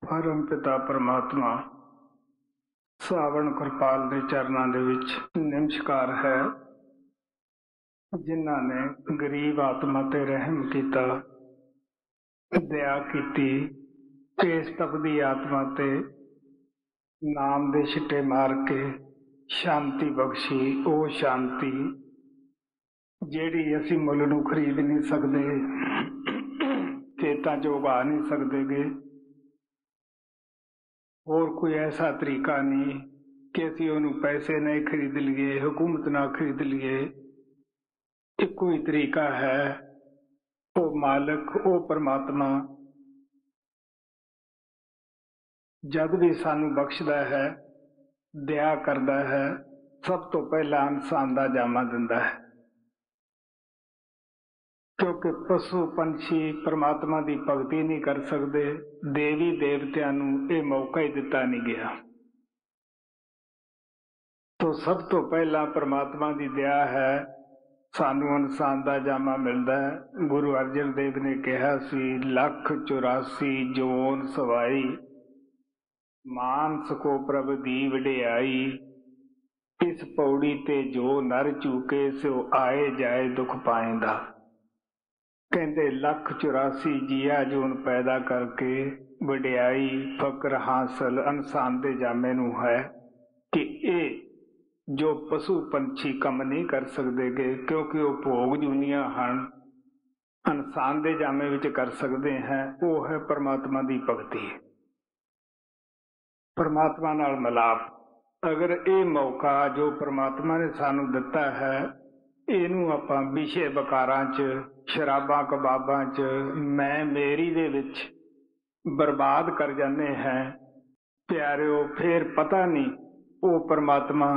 परम पिता परमात्मा सावण कृपाल के चरणों के विच नमस्कार है, जिन्हां ने गरीब आत्मा ते रहम किया, दया की, इस तपदी आत्मा ते नाम दे छिट्टे मार के शांति बख्शी। वो शांति जिहड़ी असीं मुल नूं खरीद नहीं सकते, खेतां चों उगा नहीं सकते गे। और कोई ऐसा तरीका नहीं कि असीं उहनूं पैसे नहीं खरीद लीए, हुकूमत ना खरीद लीए। इक्को ही तरीका है, वो मालिक, वो परमात्मा जद भी सानू बख्शदा है, दया करदा है, सब तो पहला इंसान दा जामा दिंदा है। क्योंकि पशु पंछी परमात्मा की भगती नहीं कर सकते, देवी देवतियां नूं ये मौका ही दिता नहीं गया। तो सब तो पहला परमात्मा की दया है, सानू इंसान का जामा मिलता है। गुरु अर्जन देव ने कहा सी, 1,84 जोन सवाई, मानस को प्रभ दी वडियाई, इस पौड़ी ते जो नर चूके सो आए जाए दुख पाएंदा। कहते 1,84 जिया जोन पैदा करके वडियाई फकर हासिल इंसान के जामे नूं है कि ये जो पशु पंछी कम नहीं कर सकते गे, क्योंकि वो भोग जुनिया हन, इंसान के जामे विच कर सकते हैं। वो है परमात्मा की भगती, परमात्मा नाल मिलाप। अगर ये मौका जो परमात्मा ने सानू दिता है, इनू आपां विषय विकारां च, शराबां कबाबां च, मैं मेरी दे विच बर्बाद कर जाने हैं प्यारिओ, फिर पता नहीं वो परमात्मा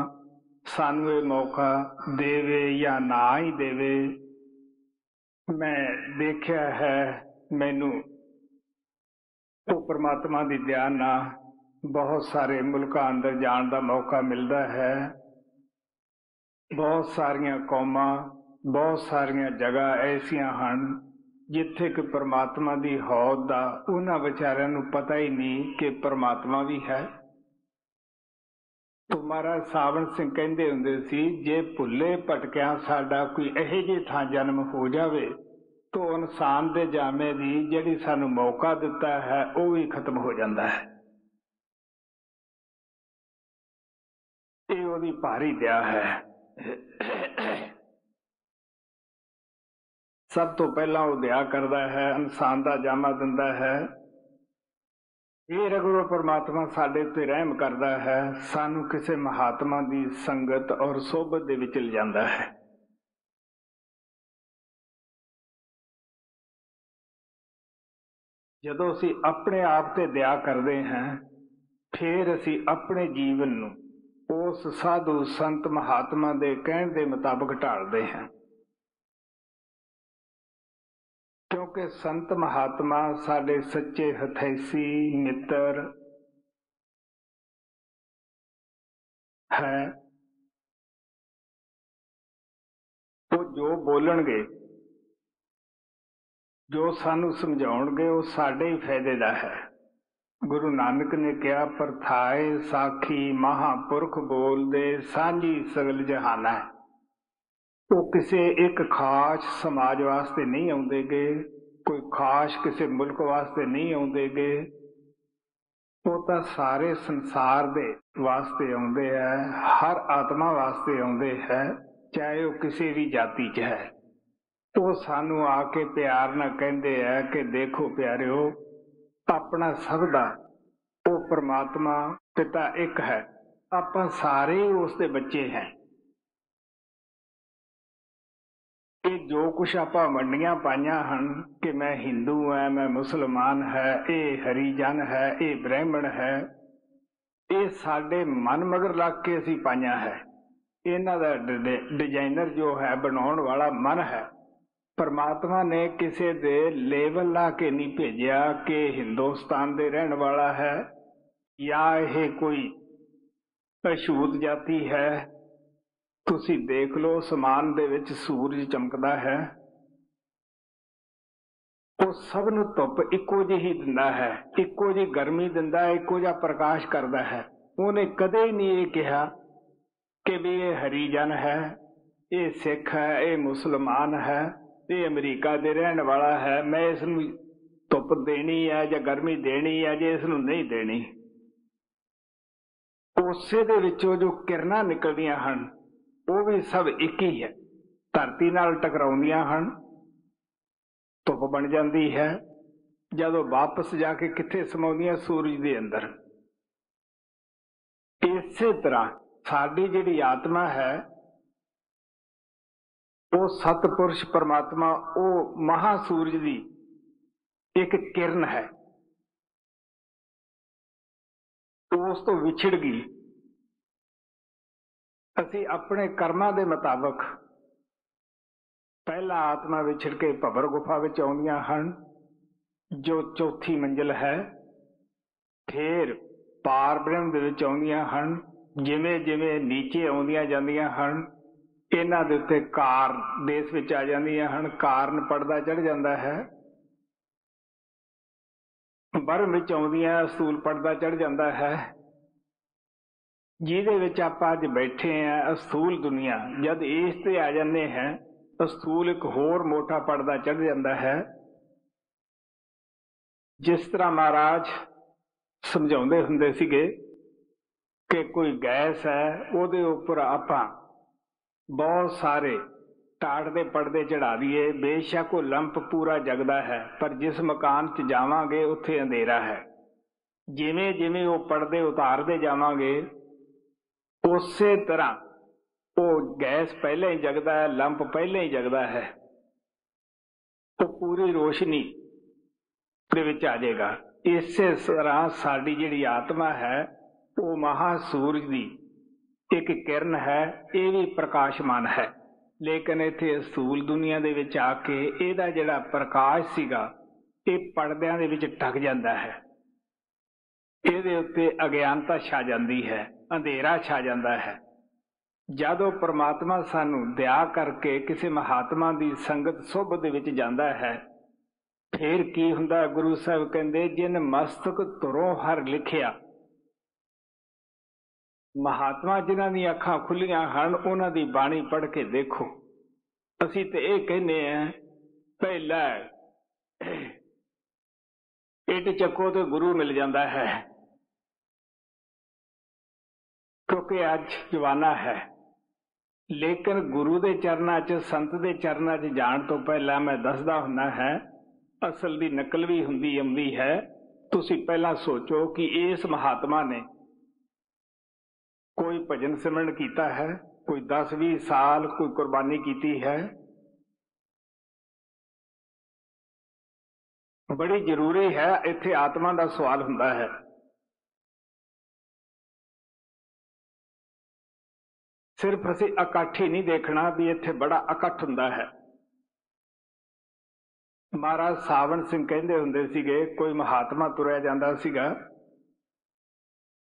सानू ये मौका देवे या ना ही देवे। मैं देखिया है, मैनू वो परमात्मा की दया नाल बहुत सारे मुल्कां अंदर जाण दा मौका मिलता है। बहुत सारिया कौमां, बहुत सारिया जगह ऐसियां हन जिथे कि परमात्मा की हौद दा उन्हां बेचारियां नूं पता ही नहीं कि परमात्मा भी है। तो महाराज सावण सिंह कहंदे हुंदे सी, जे भुल्ले भटकिया साडा कोई इहो जी थां जन्म हो जावे तो इंसान दे जामे दी जिहड़ी सानू मौका दिता है वो भी खत्म हो जाता है। ये ओदी भारी दया है। सब तो पहला वो दया करता है, इंसान का जामा दिंदा है। फिर अगर वो परमात्मा साडे ते रहम करता है, सानू किसी महात्मा की संगत और सोबत दे विच ले जांदा है। जदों असीं अपने आप ते दया करते हैं, फिर असीं अपने जीवन नूं उस साधु संत महात्मा दे कहण दे मुताबिक ढालते हैं। क्योंकि संत महात्मा साडे सच्चे हथैसी मित्र है। वो जो बोलणगे, जो सानू समझाउणगे, वो साडे ही फायदे दा है। गुरु नानक ने कहा, परथाए साखी महापुरख बोल दे, सांझी सगल जहाना है। वो किसी एक खास समाज वास्ते नहीं आउंदे गे, कोई खास किसी मुल्क वास्ते नहीं आउंदे गे, वो तो सारे संसार दे वास्ते आउंदे है, हर आत्मा वास्ते आउंदे है, चाहे वो किसी भी जाति च है। तो सानू आके प्यार ना कहंदे है कि देखो प्यारिओ, अपना सब दा वो परमात्मा पिता एक है, आपां सारे ही उसदे बच्चे हैं। ये जो कुछ आपां वंडियां पाइयां हन कि मैं हिंदू है, मैं मुसलमान है, ये हरिजन है, ये ब्राह्मण है, ये साडे मन मगर लग के असीं पाइयां है। इन्हां दा डिजाइनर जो है, बनाउण वाला मन है। परमात्मा ने किसी दे लेवल ला के नहीं भेजिया कि हिंदुस्तान दे रहने वाला है या यह कोई अछूत जाति है। तुसी देख लो, समान दे विच सूरज चमकदा है, ਉਹ ਸਭ ਨੂੰ ਧੁੱਪ ਇੱਕੋ ਜਿਹੀ ਦਿੰਦਾ ਹੈ, ਇੱਕੋ ਜਿਹੀ ਗਰਮੀ ਦਿੰਦਾ ਹੈ, ਇੱਕੋ ਜਿਹਾ ਪ੍ਰਕਾਸ਼ ਕਰਦਾ ਹੈ। ਉਹਨੇ ਕਦੇ ਨਹੀਂ ਇਹ ਕਿਹਾ ਕਿ ਵੀ ਇਹ ਹਰੀਜਨ ਹੈ, ਇਹ ਸਿੱਖ ਹੈ, ਇਹ ਮੁਸਲਮਾਨ ਹੈ, ਇਹ ਅਮਰੀਕਾ ਦੇ ਰਹਿਣ ਵਾਲਾ ਹੈ, ਮੈਂ ਇਸ ਨੂੰ ਧੁੱਪ ਦੇਣੀ ਹੈ ਜਾਂ ਗਰਮੀ ਦੇਣੀ ਹੈ ਜੇ ਇਸ ਨੂੰ ਨਹੀਂ ਦੇਣੀ। ਉਸੇ ਦੇ ਵਿੱਚੋਂ ਜੋ ਕਿਰਨਾਂ ਨਿਕਲਦੀਆਂ ਹਨ ਉਹ ਵੀ ਸਭ ਇੱਕ ਹੀ ਹੈ, ਧਰਤੀ ਨਾਲ ਟਕਰਾਉਂਦੀਆਂ ਹਨ, ਧੁੱਪ ਬਣ ਜਾਂਦੀ ਹੈ, ਜਦੋਂ ਵਾਪਸ ਜਾ ਕੇ ਕਿੱਥੇ ਸਮਾਉਂਦੀਆਂ? ਸੂਰਜ ਦੇ ਅੰਦਰ। ਇਸੇ ਤਰ੍ਹਾਂ ਸਾਡੀ ਜਿਹੜੀ ਆਤਮਾ ਹੈ ਉਹ ਸਤਿਪੁਰਸ਼ ਪਰਮਾਤਮਾ, ਉਹ ਮਹਾ ਸੂਰਜ ਦੀ ਇੱਕ ਕਿਰਨ ਹੈ। ਉਸ ਤੋਂ ਵਿਛੜ ਗਈ। ਅਸੀਂ ਆਪਣੇ ਕਰਮਾਂ ਦੇ ਮੁਤਾਬਕ ਪਹਿਲਾਂ ਆਤਮਾ ਵਿਛੜ ਕੇ ਭਵਰ ਗੁਫਾ ਵਿੱਚ ਆਉਂਦੀਆਂ ਹਨ, ਜੋ ਚੌਥੀ ਮੰਜ਼ਿਲ ਹੈ। ਫਿਰ ਪਾਰ ਬ੍ਰਹਮ ਦੇ ਵਿੱਚ ਆਉਂਦੀਆਂ ਹਨ। ਜਿਵੇਂ ਜਿਵੇਂ ਨੀਚੇ ਆਉਂਦੀਆਂ ਜਾਂਦੀਆਂ ਹਨ, ਇਹਨਾਂ ਦੇ ਉੱਤੇ ਕਾਰ ਦੇਸ਼ ਵਿੱਚ ਆ ਜਾਂਦੀਆਂ ਹਨ, ਕਾਰਨ ਪੜਦਾ ਚੜ ਜਾਂਦਾ ਹੈ। ਬਰਮ ਵਿੱਚ ਆਉਂਦੀਆਂ ਅਸੂਲ ਪੜਦਾ ਚੜ ਜਾਂਦਾ ਹੈ, ਜਿਹਦੇ ਵਿੱਚ ਆਪਾਂ ਅੱਜ ਬੈਠੇ ਹਾਂ। ਅਸੂਲ ਦੁਨੀਆ ਜਦ ਇਸ ਤੇ ਆ ਜਾਂਦੇ हैं, ਅਸੂਲ ਇੱਕ ਹੋਰ ਮੋਟਾ ਪੜਦਾ ਚੜ ਜਾਂਦਾ ਹੈ। ਜਿਸ ਤਰ੍ਹਾਂ ਮਹਾਰਾਜ ਸਮਝਾਉਂਦੇ ਹੁੰਦੇ ਸੀਗੇ ਕਿ ਕੋਈ ਗੈਸ ਹੈ, ਉਹਦੇ ਉੱਪਰ ਆਪਾਂ ਬਹੁਤ ਸਾਰੇ ਟਾਟ ਦੇ ਪਰਦੇ ਚੜਾ ਦਈਏ, ਬੇਸ਼ੱਕ ਉਹ ਲੰਪ ਪੂਰਾ ਜਗਦਾ ਹੈ, ਪਰ ਜਿਸ ਮਕਾਨ 'ਚ ਜਾਵਾਂਗੇ ਉੱਥੇ ਅੰਧੇਰਾ ਹੈ। ਜਿਵੇਂ ਜਿਵੇਂ ਉਹ ਪਰਦੇ ਉਤਾਰਦੇ ਜਾਵਾਂਗੇ ਉਸੇ ਤਰ੍ਹਾਂ ਉਹ ਗੈਸ ਪਹਿਲਾਂ ਹੀ ਜਗਦਾ ਹੈ, ਲੰਪ ਪਹਿਲਾਂ ਹੀ ਜਗਦਾ ਹੈ, ਉਹ ਪੂਰੀ ਰੋਸ਼ਨੀ ਦੇ ਵਿੱਚ ਆ ਜਾਏਗਾ। ਇਸੇ ਤਰ੍ਹਾਂ ਸਾਡੀ ਜਿਹੜੀ ਆਤਮਾ ਹੈ ਉਹ ਮਹਾ ਸੂਰਜ ਦੀ ਇੱਕ ਕਿਰਨ ਹੈ, ਇਹ ਵੀ ਪ੍ਰਕਾਸ਼ਮਾਨ ਹੈ। ਲੇਕਿਨ ਇੱਥੇ ਅਸੂਲ ਦੁਨੀਆ ਦੇ ਵਿੱਚ ਆ ਕੇ ਇਹਦਾ ਜਿਹੜਾ ਪ੍ਰਕਾਸ਼ ਸੀਗਾ ਇਹ ਪਰਦਿਆਂ ਦੇ ਵਿੱਚ ਢਕ ਜਾਂਦਾ ਹੈ। ਇਹਦੇ ਉੱਤੇ ਅਗਿਆਨਤਾ ਛਾ ਜਾਂਦੀ ਹੈ, ਅੰਧੇਰਾ ਛਾ ਜਾਂਦਾ ਹੈ। ਜਦੋਂ ਪ੍ਰਮਾਤਮਾ ਸਾਨੂੰ ਦਇਆ ਕਰਕੇ ਕਿਸੇ ਮਹਾਤਮਾ ਦੀ ਸੰਗਤ ਸੁਭ ਦੇ ਵਿੱਚ ਜਾਂਦਾ ਹੈ, ਫਿਰ ਕੀ ਹੁੰਦਾ? ਗੁਰੂ ਸਾਹਿਬ ਕਹਿੰਦੇ, ਜਿਨ ਮਸਤਕ ਧੁਰੋਂ ਹਰ ਲਿਖਿਆ। ਮਹਾਤਮਾ ਜਿਨ੍ਹਾਂ ਦੀਆਂ ਅੱਖਾਂ ਖੁੱਲੀਆਂ ਹਨ, ਉਹਨਾਂ ਦੀ ਬਾਣੀ ਪੜ੍ਹ ਕੇ ਦੇਖੋ। ਅਸੀਂ ਤੇ ਇਹ ਕਹਿੰਦੇ ਹਾਂ, ਪਹਿਲਾਂ ਇੱਟ ਚੱਕੋ ਤੇ ਗੁਰੂ ਮਿਲ ਜਾਂਦਾ ਹੈ, ਕਿਉਂਕਿ ਅੱਜ ਜ਼ਮਾਨਾ ਹੈ। ਲੇਕਿਨ ਗੁਰੂ ਦੇ ਚਰਨਾਂ 'ਚ, ਸੰਤ ਦੇ ਚਰਨਾਂ 'ਚ ਜਾਣ ਤੋਂ ਪਹਿਲਾਂ ਮੈਂ ਦੱਸਦਾ ਹੁੰਦਾ ਹੈ, ਅਸਲ ਦੀ ਨਕਲ ਵੀ ਆਉਂਦੀ ਹੈ। ਤੁਸੀਂ ਪਹਿਲਾਂ ਸੋਚੋ ਕਿ ਇਸ ਮਹਾਤਮਾ ਨੇ ਕੋਈ ਭਜਨ ਸਿਮਰਨ ਕੀਤਾ ਹੈ, ਕੋਈ 10-20 ਸਾਲ ਕੋਈ ਕੁਰਬਾਨੀ ਕੀਤੀ ਹੈ। ਬੜੀ ਜ਼ਰੂਰੀ ਹੈ। ਇੱਥੇ ਆਤਮਾ ਦਾ ਸਵਾਲ ਹੁੰਦਾ ਹੈ। ਸਿਰਫ ਅਸੀਂ ਇਕੱਠ ਹੀ ਨਹੀਂ ਦੇਖਣਾ ਵੀ ਇੱਥੇ ਬੜਾ ਇਕੱਠ ਹੁੰਦਾ ਹੈ। ਮਹਾਰਾਜ ਸਾਵਣ ਸਿੰਘ ਕਹਿੰਦੇ ਹੁੰਦੇ ਸੀਗੇ, ਕੋਈ ਮਹਾਤਮਾ ਤੁਰਿਆ ਜਾਂਦਾ ਸੀਗਾ,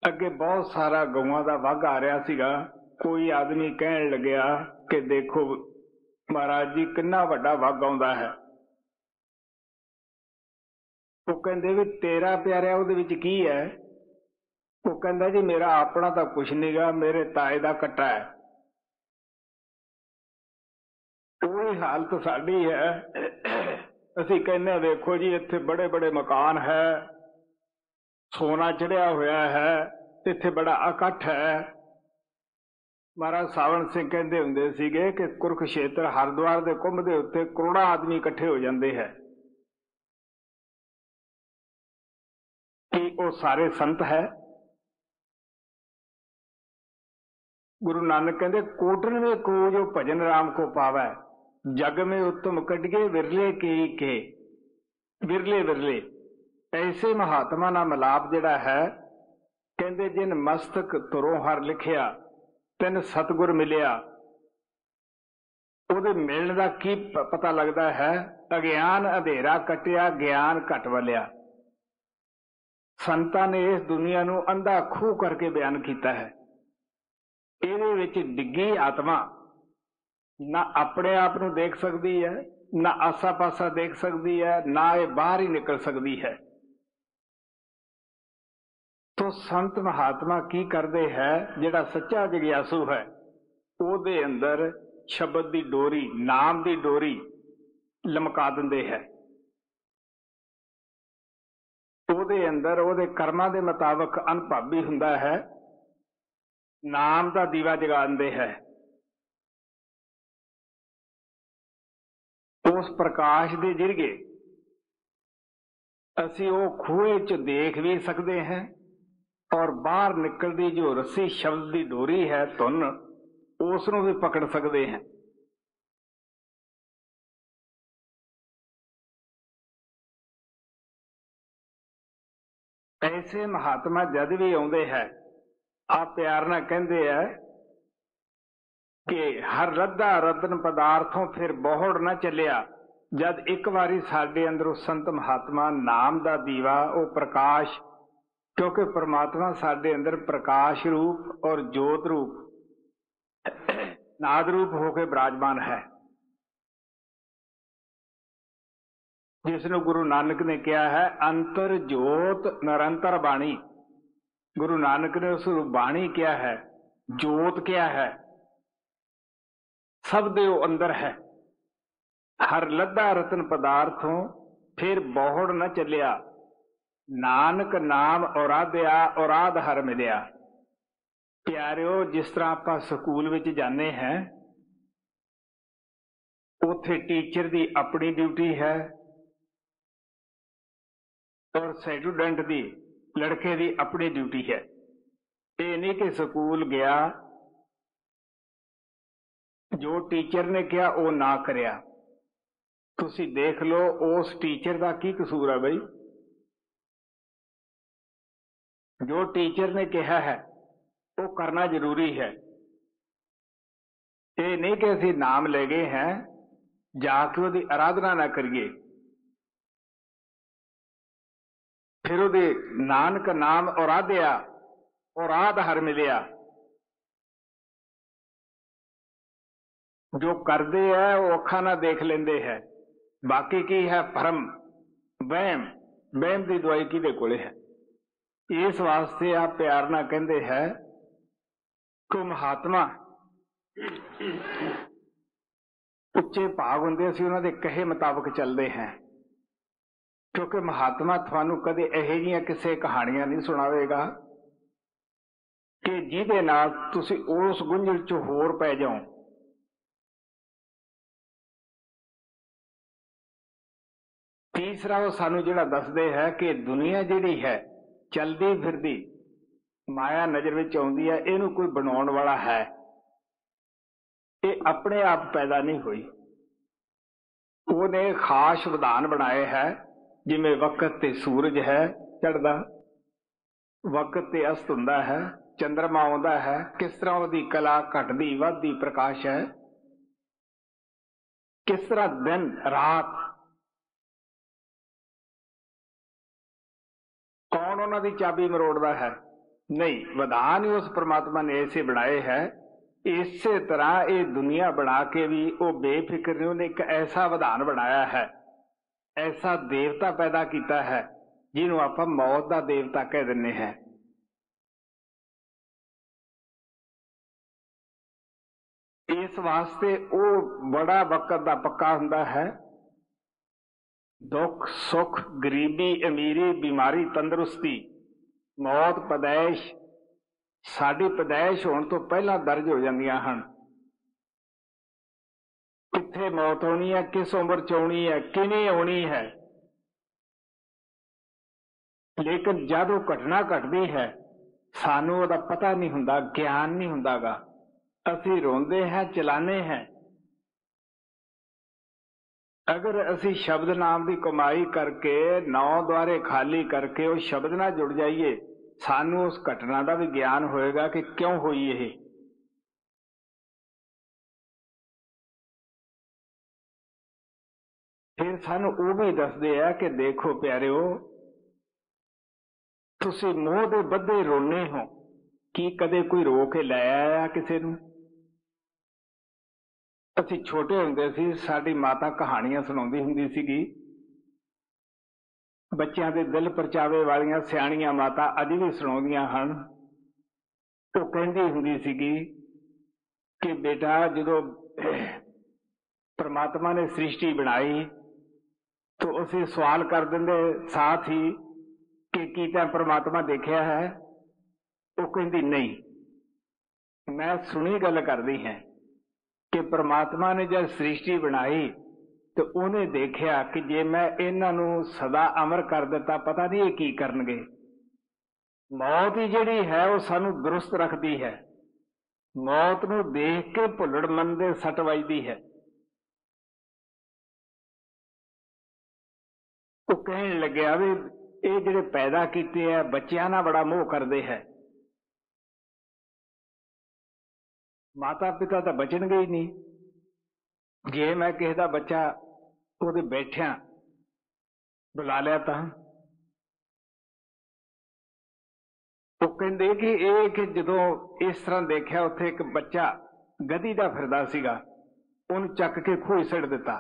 ਅੱਗੇ ਬਹੁਤ ਸਾਰਾ ਗਊਆਂ ਦਾ ਵੱਗ ਆ ਰਿਹਾ ਸੀਗਾ। ਕੋਈ ਆਦਮੀ ਕਹਿਣ ਲੱਗਿਆ ਕਿ ਦੇਖੋ ਮਹਾਰਾਜ ਜੀ, ਕਿੰਨਾ ਵੱਡਾ ਵੱਗ ਆਉਂਦਾ ਹੈ। ਉਹ ਕਹਿੰਦੇ ਵੀ ਤੇਰਾ ਪਿਆਰਿਆ ਉਹਦੇ ਵਿੱਚ ਕੀ ਹੈ? ਉਹ ਕਹਿੰਦਾ ਜੀ ਮੇਰਾ ਆਪਣਾ ਤਾਂ ਕੁਛ ਨਹੀਂਗਾ, ਮੇਰੇ ਤਾਏ ਦਾ ਕੱਟਾ ਹੈ। ਉਹੀ ਹਾਲਤ ਸਾਡੀ ਹੈ। ਅਸੀਂ ਕਹਿੰਦੇ ਵੇਖੋ ਜੀ ਇੱਥੇ ਬੜੇ ਬੜੇ ਮਕਾਨ ਹੈ, ਸੋਨਾ ਚੜਿਆ ਹੋਇਆ ਹੈ, ਇੱਥੇ ਬੜਾ ਇਕੱਠ ਹੈ। ਮਹਾਰਾਜ ਸਾਵਣ ਸਿੰਘ ਕਹਿੰਦੇ ਹੁੰਦੇ ਸੀਗੇ ਕਿ ਕੁਰੂਕਸ਼ੇਤਰ ਹਰਿਦੁਆਰ ਦੇ ਕੁੰਭ ਦੇ ਉੱਤੇ ਕਰੋੜਾਂ ਆਦਮੀ ਇਕੱਠੇ ਹੋ ਜਾਂਦੇ ਹੈ। ਕੀ ਉਹ ਸਾਰੇ ਸੰਤ ਹੈ? ਗੁਰੂ ਨਾਨਕ ਕਹਿੰਦੇ, ਕੋਟਨ में को जो भजन राम को पावै, जग में उत्तम कटिए विरले के विरले विरले। ऐसे महात्मा ਨਾਲ ਮਿਲਾਪ ਜਿਹੜਾ ਹੈ, ਕਹਿੰਦੇ ਜਿਨ ਮਸਤਕ ਧੁਰੋਂ ਹਰ ਲਿਖਿਆ, ਤਿੰਨ ਸਤਿਗੁਰ ਮਿਲਿਆ। ਉਹਦੇ ਮਿਲਣ ਦਾ ਕੀ ਪਤਾ ਲੱਗਦਾ ਹੈ? ਅਗਿਆਨ ਅੰਧੇਰਾ ਕਟਿਆ, ਗਿਆਨ ਘਟ ਵਲਿਆ। ਸੰਤਾਂ ਨੇ ਇਸ ਦੁਨੀਆ ਨੂੰ ਅੰਧਾ ਖੂਹ ਕਰਕੇ ਬਿਆਨ ਕੀਤਾ ਹੈ। ਇਹਦੇ ਵਿੱਚ ਡਿੱਗੀ ਆਤਮਾ ਨਾ ਆਪਣੇ ਆਪ ਨੂੰ ਦੇਖ ਸਕਦੀ ਹੈ, ना आसा पासा देख सकती है, ना ये बाहर ही निकल सकती है। तो संत महात्मा की करते है, जिहड़ा सच्चा जिग्यासु है ਉਹਦੇ अंदर शब्द की डोरी, नाम की डोरी लमका दिंदे है। ਉਹਦੇ अंदर ਉਹਦੇ कर्मां ਦੇ मुताबिक अनभावी हुंदा है, नाम का दीवा जगा दिंदे है। उस प्रकाश के जरिए असी वो खूहे च देख भी सकते हैं और बाहर निकलती जो रस्सी शब्द की डोरी है, धुन, उसनों भी पकड़ सकते हैं। ऐसे महात्मा जद भी आउंदे है, आप प्यार नाल कहंदे है कि हर रद्दा रतन पदार्थों फिर बोहड़ न चलिया। जद एक बारी साडे अंदरों संत महात्मा नाम का दीवा, वो प्रकाश, क्योंकि परमात्मा साडे अंदर प्रकाश रूप और जोत रूप नाद रूप होकर विराजमान है, जिसनों गुरु नानक ने कहा है अंतर जोत निरंतर बाणी। गुरु नानक ने उस बाणी क्या है, जोत क्या है, सब दे अंदर है। हर लद्दा रतन पदार्थों फिर बोहड़ न चलिया, नानक नाम औराध्या औराध हर मिलिया। प्यारिओ, जिस तरह आप स्कूल विच जाने हैं, उत्थे टीचर की अपनी ड्यूटी है और स्टूडेंट की, लड़के की अपनी ड्यूटी है। ये नहीं कि स्कूल गया, जो टीचर ने कहा वो ना करिया। तुसी देख लो उस टीचर का की कसूर है बई। जो टीचर ने कहा है वो करना जरूरी है। ये नहीं कि असी नाम ले गए हैं, जाके उसकी आराधना ना करिए। फिर वो नानक नाम औराध्या औराध हर मिलिया। जो करते है वो अखा ना देख लेंदे है, बाकी की है भरम वहम। वहम की दवाई किहदे कोले है। इस वास्ते आप प्यार ना कहते हैं कि महात्मा उच्चे भाग हुंदे, असीं उन्हां दे कहे मुताबिक चलते हैं। क्योंकि महात्मा थानू कदे इहो जिहियां किसे कहानियां नहीं सुणावेगा कि जिहदे नाल तुसीं उस गुंझल च होर पै जाओ। तीसरा वो सानू जिहड़ा दसदे है कि दुनिया जिहड़ी है चलदी फिरदी माया नज़र विच आउंदी है, इहनूं कोई बनाउण वाला है। ये अपने आप पैदा नहीं हुई, उहने खास विधान बनाए है। जिवें वक्त ते सूरज है चढ़दा, वक्त ते अस्त हुंदा है, चंद्रमा आउंदा है, किस तरह उहदी कला घटदी वधदी प्रकाश है, किस तरह दिन रात, कौन उन्हां दी चाबी मरोड़दा है? नहीं, विधान ही उस परमात्मा ने ऐसे बनाए है। इसे तरह ये दुनिया बना के भी वो बेफिक्र ने, उन्हें एक ऐसा विधान बनाया है, ऐसा देवता पैदा किया है जिन्हों आप मौत का देवता कह दिने हैं। इस वास्ते वो बड़ा वक्त का पक्का हुंदा है। दुख सुख गरीबी अमीरी बीमारी तंदुरुस्ती मौत पैदाइश साडी पैदाइश होने तो पहला दर्ज हो जांदियां हन। कित्थे मौत होनी है, किस उम्र च आउणी है, किवें आउणी है। लेकिन जब वो घटना घटदी है सानू उहदा पता नहीं हुंदा, ज्ञान नहीं हुंदागा। असीं रोंदे हैं, चिल्लाने हैं। अगर असी शब्द नाम की कमाई करके नौ द्वारे खाली करके उस शब्द ना जुड़ जाइए, सानू उस घटना का भी ज्ञान होएगा कि क्यों हुई ये। फिर सानू वो भी दसदे है कि देखो प्यारिओ, तुसी मोह दे बद्धे रोने हो कि कदे कोई रो के लै आया किसी नू? ਅਸੀਂ ਛੋਟੇ ਹੁੰਦੇ ਸੀ, ਸਾਡੀ ਮਾਤਾ ਕਹਾਣੀਆਂ ਸੁਣਾਉਂਦੀ ਹੁੰਦੀ ਸੀਗੀ। ਬੱਚਿਆਂ ਦੇ ਦਿਲ ਪਰਚਾਵੇ ਵਾਲੀਆਂ ਸਿਆਣੀਆਂ ਮਾਤਾ ਅੱਜ ਵੀ ਸੁਣਾਉਂਦੀਆਂ ਹਨ। ਉਹ ਕਹਿੰਦੀ ਹੁੰਦੀ ਸੀਗੀ ਕਿ ਬੇਟਾ, ਜਦੋਂ परमात्मा ने सृष्टि बनाई तो उसे सवाल कर देंगे साथ ही कि की तैं परमात्मा देखा है? वो कहती नहीं, मैं सुनी गल करदी है कि परमात्मा ने जब सृष्टि बनाई तो उन्हें देखा कि जे मैं इन्हां नूं सदा अमर कर दिता, पता नहीं ये की करनगे। मौत ही जिहड़ी है वो सानू दुरुस्त रखती है। मौत नूं देख के भुल्लड़ मन दे सट वजदी है। वो कहन लग्या भी ये जिहड़े पैदा कीते है बच्चियां नाल बड़ा मोह करदे है। माता पिता तो बचणगे ही नहीं। जे मैं किसी दा बच्चा ਉਹਦੇ बैठिया बुला लिया तो वो कहते कि जो इस तरह देखा उत्थे एक बच्चा गधी दा फिरदा सीगा, उन्हें चक के खूह सिट दिता।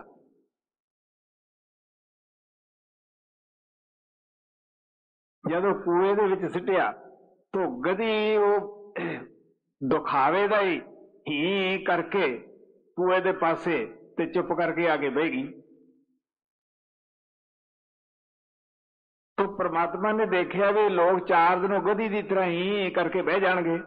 जदों कुएं दे विच सिटिया तो गधी वो दुखावे दा ही करके कुएं दे पासे ते चुप करके आगे बह गई। तो परमात्मा ने देखा भी लोग 4 दिनों गधी की तरह ही करके बह जाएंगे।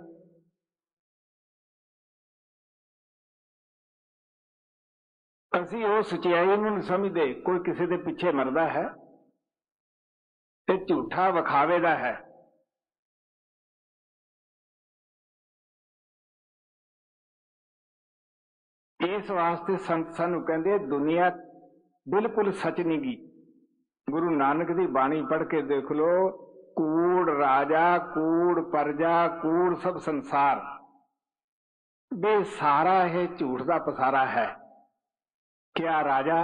असी वो सच्चाई नहीं समझते। कोई किसी के पीछे मरदा है ते झूठा विखावे दा है। इस वास्ते संत सानू कहते दुनिया बिल्कुल सच नहीं गी। गुरु नानक की बाणी पढ़ के देख लो, कूड़ राजा, कूड़ प्रजा, कूड़ सब संसार, बे सारा है झूठ का पसारा है। क्या राजा,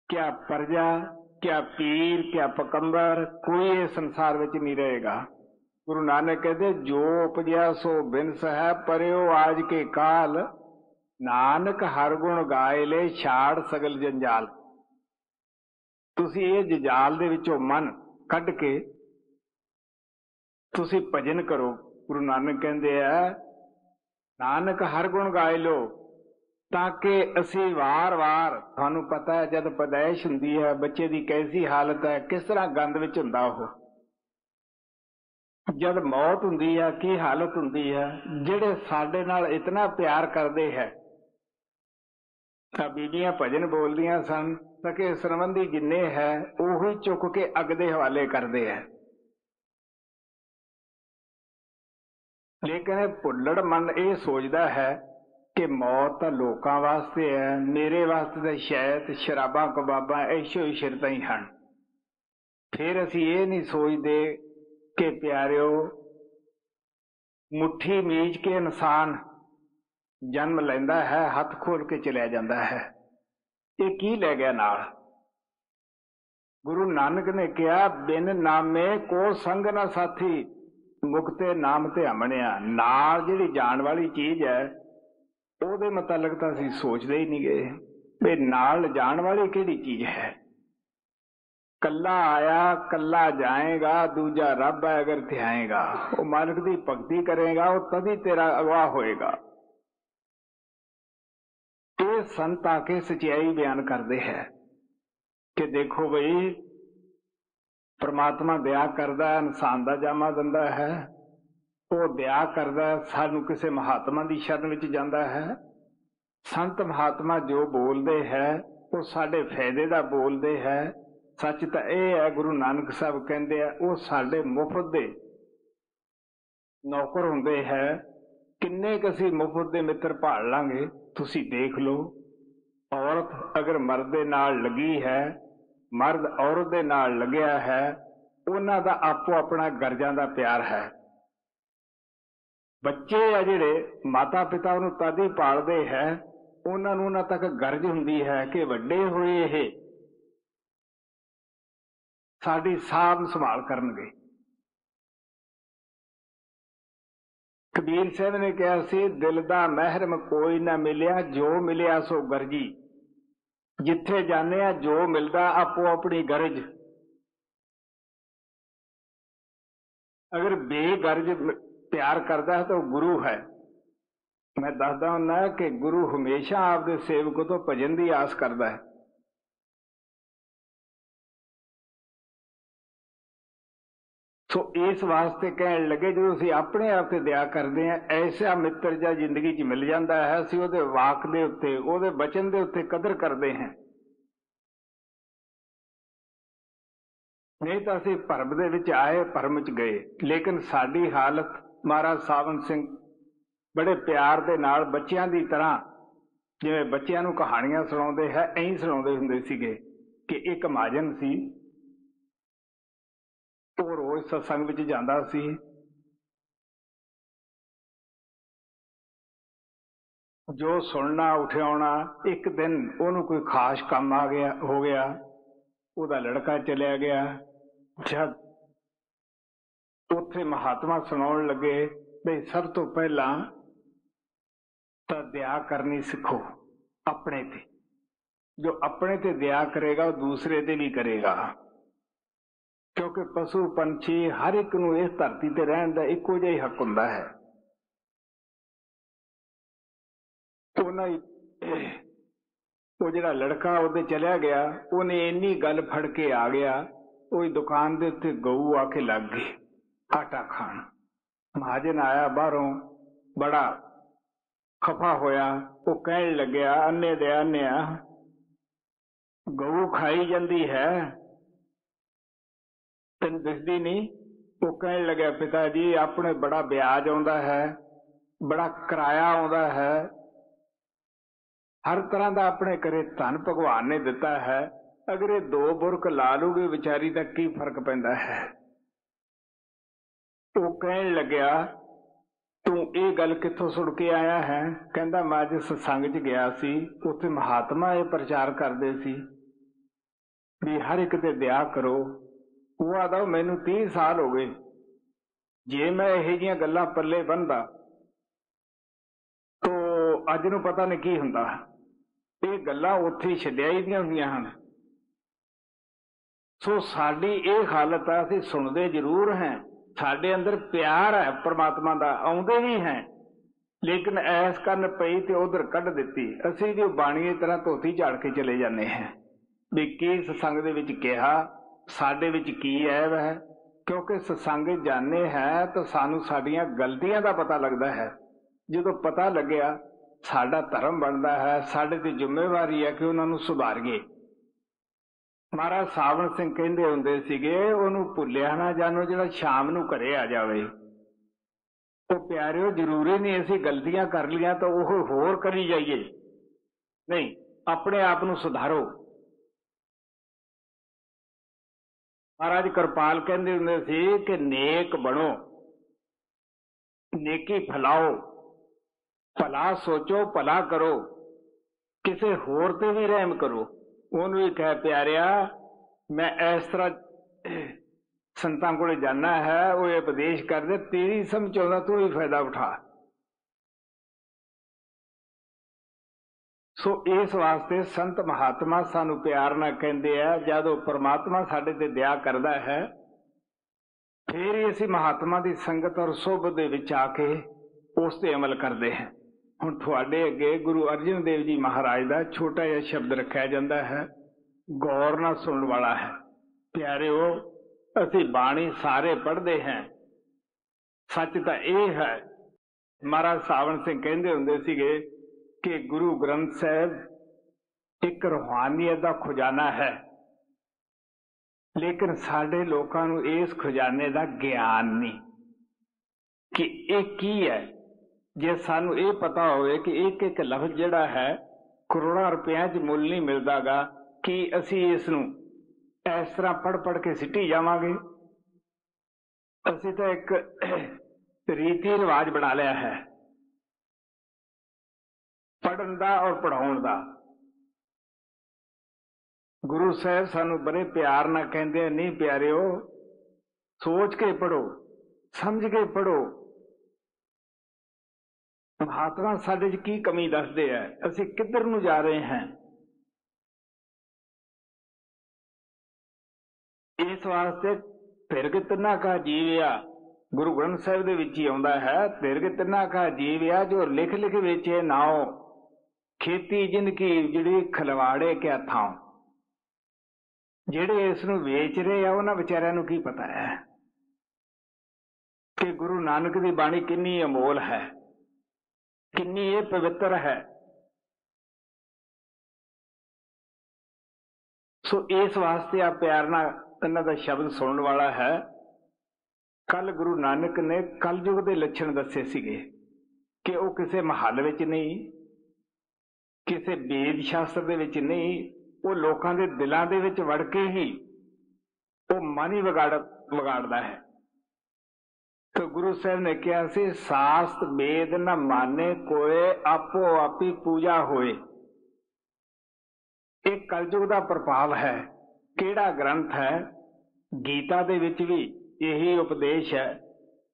क्या प्रजा, क्या पीर, क्या पकंबर, कोई इस संसार में नहीं रहेगा। गुरु नानक कहते जो उपजया सो बिनस है, परयो आज के काल, नानक हर गुण गाए ले छाड़ सगल जंजाल। तुसी ये जंजाल दे विचों मन कढ़ के तुसी भजन करो। गुरु नानक कहते हैं नानक हर गुण गाए लो, ताकि असी वार वार, थानू पता है जब पैदाइश हुंदी है बच्चे की कैसी हालत है, किस तरह गंद विच हुंदा ओह, जब मौत हुंदी है की हालत हुंदी है। जिहड़े साडे नाल इतना प्यार करते हैं, बीबियां भजन बोलदियां सन, सके संबंधी जिन्ने है उही चुक के अग दे हवाले करते हैं। लेकिन भुल्लड़ मन ये सोचता है कि मौत तो लोकां वास्ते है, मेरे वास्ते तो शायद शराबां कबाबां ऐशो इशरतां ही हैं। फिर असी ये नहीं सोचते कि प्यारिओ मुट्ठी मीच के इंसान जन्म लैंदा है, हथ खोल के चलिया जाता है, ये की लै गया नाल। गुरु नानक ने कहा बिन नामे को संग ना साथी, मुक्ते नाम ते हमणिया। नाल जिहड़ी जान वाली चीज है ਉਹਦੇ मुतालक तो असीं सोचते ही नहीं गए भी नाल जान वाली किहड़ी चीज है। कल्ला आया कल्ला जाएगा, दूजा रब है अगर ध्याएगा। वो मालिक की भगती करेगा वो तभी तेरा अगवा होएगा। ये संत आके सच्चाई बयान करते हैं कि देखो बई परमात्मा दया करदा है, इंसान का जामा दिंदा है, वो दया करदा है, सानू किसी महात्मा की शरण विच जांदा है। संत महात्मा जो बोलते हैं वो साडे फायदे का बोलते हैं। सच तो यह है गुरु नानक साहब कहते हैं वो साडे मुफ्त दे नौकर हुंदे है। किन्ने कसी मुफ्त दे मित्र भाल लांगे। तुसी देख लो, औरत अगर मर्द दे नाल लगी है, मर्द औरत दे नाल लग्या है, उन्हां दा आपो अपना गर्जां दा प्यार है। बच्चे आ जिहड़े माता पिता उन्हूं तद ही पालदे है, उन्हां नूं उन्हां तक गर्ज हुंदी है कि वड्डे होए इह साडी सांभ संभाल करनगे। कबीर साहब ने कहा सी, दिल दा महरम कोई ना मिलिया, जो मिलिया सो गरजी। जिथे जाने जो मिलता आपो अपनी गरज। अगर बेगरज प्यार करता है तो गुरु है। मैं दसदा हुन्ना कि गुरु हमेशा आपके सेवक तो भजन की आस करता है। सो इस वास्ते कहन लगे जो असीं अपने आप ते दया करते हैं, ऐसा मित्र जा जिंदगी च मिल जाता है, असीं उहदे वाक दे उत्ते, उहदे वचन दे उत्ते कदर करते हैं। नहीं तो असीं भरम दे विच आए, भरम च गए। लेकिन साडी हालत महाराज सावन सिंह बड़े प्यार दे नाल बच्चियां दी तरह, जिवें बच्चियां नूं कहानियां सुणाउंदे है, ऐं सुणाउंदे हुंदे सीगे कि एक महाजन सी, ਉਹ रोज सत्संग ਵਿੱਚ ਜਾਂਦਾ ਸੀ। जो सुनना उठियाउणा, एक दिन ਉਹਨੂੰ कोई खास काम आ गया हो गया, ਉਹਦਾ लड़का चलिया गया। जब ਉੱਥੇ महात्मा सुनाउण लगे भी सब तो पहला ਤਾਂ दया करनी सिखो अपने ते। जो अपने ते दया करेगा वो दूसरे ते भी करेगा। क्योंकि पशु पंछी हर एक नूं इस धरती ते रहण दा इक्को जिहा ही हक हुंदा है। वो जिहड़ा लड़का उहदे चलिया गया, उहने इन्नी गल फड़ के आ गया, वो दुकान दे उत्ते गऊ आके लग गई आटा खाण। महाजन आया बाहरों, बड़ा खफा होया। वो कहण लग्या, अन्ने दे अन्नेया गऊ खाई जांदी है, तेन दिसदी नहीं। वो कहण लग्या, पिता जी अपने बड़ा ब्याज आउंदा है, बड़ा किराया आउंदा है, हर तरह का अपने घरे धन भगवान ने दिता है। अगर ये दो बुरक ला लूगी विचारी दा की फर्क पैंदा है। वो कहण लग्या, तू ये गल कित्थों सुण के आया है? कहंदा मैं अज सत्संग च गया सी, उत्थे महात्मा ये प्रचार करदे सी भी हर एक ते दया करो। वो आदा मैनू 30 साल हो गए, जे मैं यह जिहियां गल्लां पल्ले बन्नदा तो अज नूं पता नहीं की हुंदा। ये गल्लां उत्थे ही छड्डिया ही दियां हुंदियां हन। सो साडी ये हालत आ, असीं सुणदे जरूर हैं, साडे अंदर प्यार है परमात्मा दा, आउंदे भी हैं, लेकिन ऐस करन पई ते उधर कढ दित्ती। असीं जो बाणी की तरह धोती झाड़ के चले जाने हैं भी की सत्संग दे विच किहा, साडे विच की ऐब है। क्योंकि सत्संग जाने हैं तो सानू साडियां गलतियां दा पता लगता है। जो पता लग्या साडा धर्म बनता है, साडे ते जिम्मेवारी है कि उन्हां नूं सुधारीए। महाराज सावन सिंह कहंदे हुंदे सीगे, उहनूं भुल्लिया ना जानो जिहड़ा शाम नूं घरे आ जावे। तो प्यारिओ जरूरी नहीं असीं गलतियां कर लियां तो ओह होर करी जाइए, नहीं, अपने आप नूं सुधारो। महाराज कृपाल कहते हुंदे सी कि नेक बनो, नेकी फैलाओ, भला सोचो, भला करो, किसी होर ते भी रहम करो। उन्होंने भी कह प्यारिया, मैं इस तरह संतां कोले जाना है, वो ये उपदेश कर दे, तेरी समझ आउंदा तू भी फायदा उठा। सो इस वास्ते संत महात्मा सानू प्यार ना कहते हैं। जदों परमात्मा साडे ते दया करता है, फिर ही असीं महात्मा की संगत और सोभ दे विच आके उस ते अमल करते हैं। हुण तुहाडे अगे गुरु अर्जन देव जी महाराज का छोटा जिहा शब्द रखा जाता है, गौर नाल सुनने वाला है। प्यारिओ, असीं बाणी सारे पढ़ते हैं, सच तां इह है, महाराज सावन सिंह कहंदे हुंदे सीगे कि गुरु ग्रंथ साहब एक रूहानियत का खजाना है, लेकिन साडे लोकां नूं इस खजाने का ज्ञान नहीं कि यह की है। जे सानू ये पता होवे कि एक एक लफ्ज जिहड़ा है करोड़ों रुपया च मुल नहीं मिलता गा, कि असी इस नूं इस तरह पढ़ पढ़ के सिटी जावांगे। असी तो एक रीति रिवाज बना लिया है पढ़न दा और पढ़ाउण दा। गुरु साहब सानू बड़े प्यार ना कहंदे, नहीं प्यारिओ, सोच के पढ़ो, समझ के पढ़ो, महात्मा साडे च की कमी दसदे है, असीं किधर नूं जा रहे हैं। इस वास्ते तिरग तिन्ना का जीविया गुरु ग्रंथ साहिब दे विच ही आउंदा है, तिरग तिन्ना का जीविया जो लिख लिख वेचे नाओ, खेती जिनकी जिहड़ी खलवाड़े क्या थां। ਜਿਹੜੇ ਇਸ ਨੂੰ ਵੇਚ ਰਹੇ ਆ ਉਹਨਾਂ ਵਿਚਾਰਿਆਂ ਨੂੰ ਕੀ ਪਤਾ ਹੈ ਕਿ ਗੁਰੂ ਨਾਨਕ ਦੀ ਬਾਣੀ ਕਿੰਨੀ ਅਮੋਲ ਹੈ, ਕਿੰਨੀ ਇਹ ਪਵਿੱਤਰ ਹੈ। ਸੋ ਇਸ ਵਾਸਤੇ ਆ ਪਿਆਰ ਨਾਲ ਇਹਨਾਂ ਦਾ ਸ਼ਬਦ ਸੁਣਨ ਵਾਲਾ ਹੈ। ਕੱਲ ਗੁਰੂ ਨਾਨਕ ਨੇ ਕਲਯੁਗ ਦੇ ਲੱਛਣ ਦੱਸੇ ਸੀਗੇ ਕਿ ਉਹ ਕਿਸੇ ਮਹੱਲ ਵਿੱਚ ਨਹੀਂ, ਕਿਸੇ ਵੇਦ ਸ਼ਾਸਤਰ ਦੇ ਵਿੱਚ ਨਹੀਂ, ਉਹ ਲੋਕਾਂ ਦੇ ਦਿਲਾਂ ਦੇ ਵਿੱਚ ਵੜ ਕੇ ਹੀ ਉਹ ਮਨ ਹੀ ਵਿਗਾੜਦਾ ਹੈ। तो गुरु साहब ने कहा सी शास्त्र वेद न माने कोए आपो आपी पूजा होए। एक कलयुग का प्रभाव है। केड़ा ग्रंथ है? गीता दे विच भी यही उपदेश है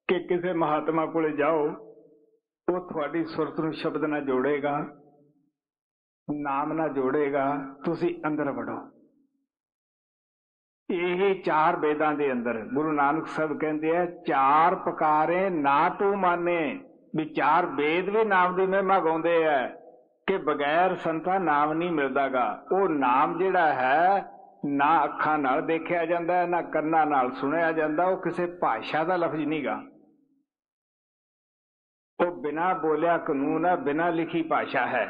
कि किसी महात्मा कोले जाओ, वो थोड़ी सुरत नूं शब्द ना जोड़ेगा, नाम ना जोड़ेगा, तुसी अंदर वड़ो। यही चार वेदां दे अंदर गुरु नानक साहब कहते हैं चार पकारे ना तू माने, भी चार वेद भी नाम की महिमा गाउंदे है कि बगैर संता नाम नहीं मिलदागा। वो नाम जिहड़ा है ना अखां नाल देखिया जांदा, ना कन्नां नाल सुनिया जांदा, वो किसी भाषा का लफ्ज नहीं गा। वो बिना बोलिया कानून है, बिना लिखी भाषा है।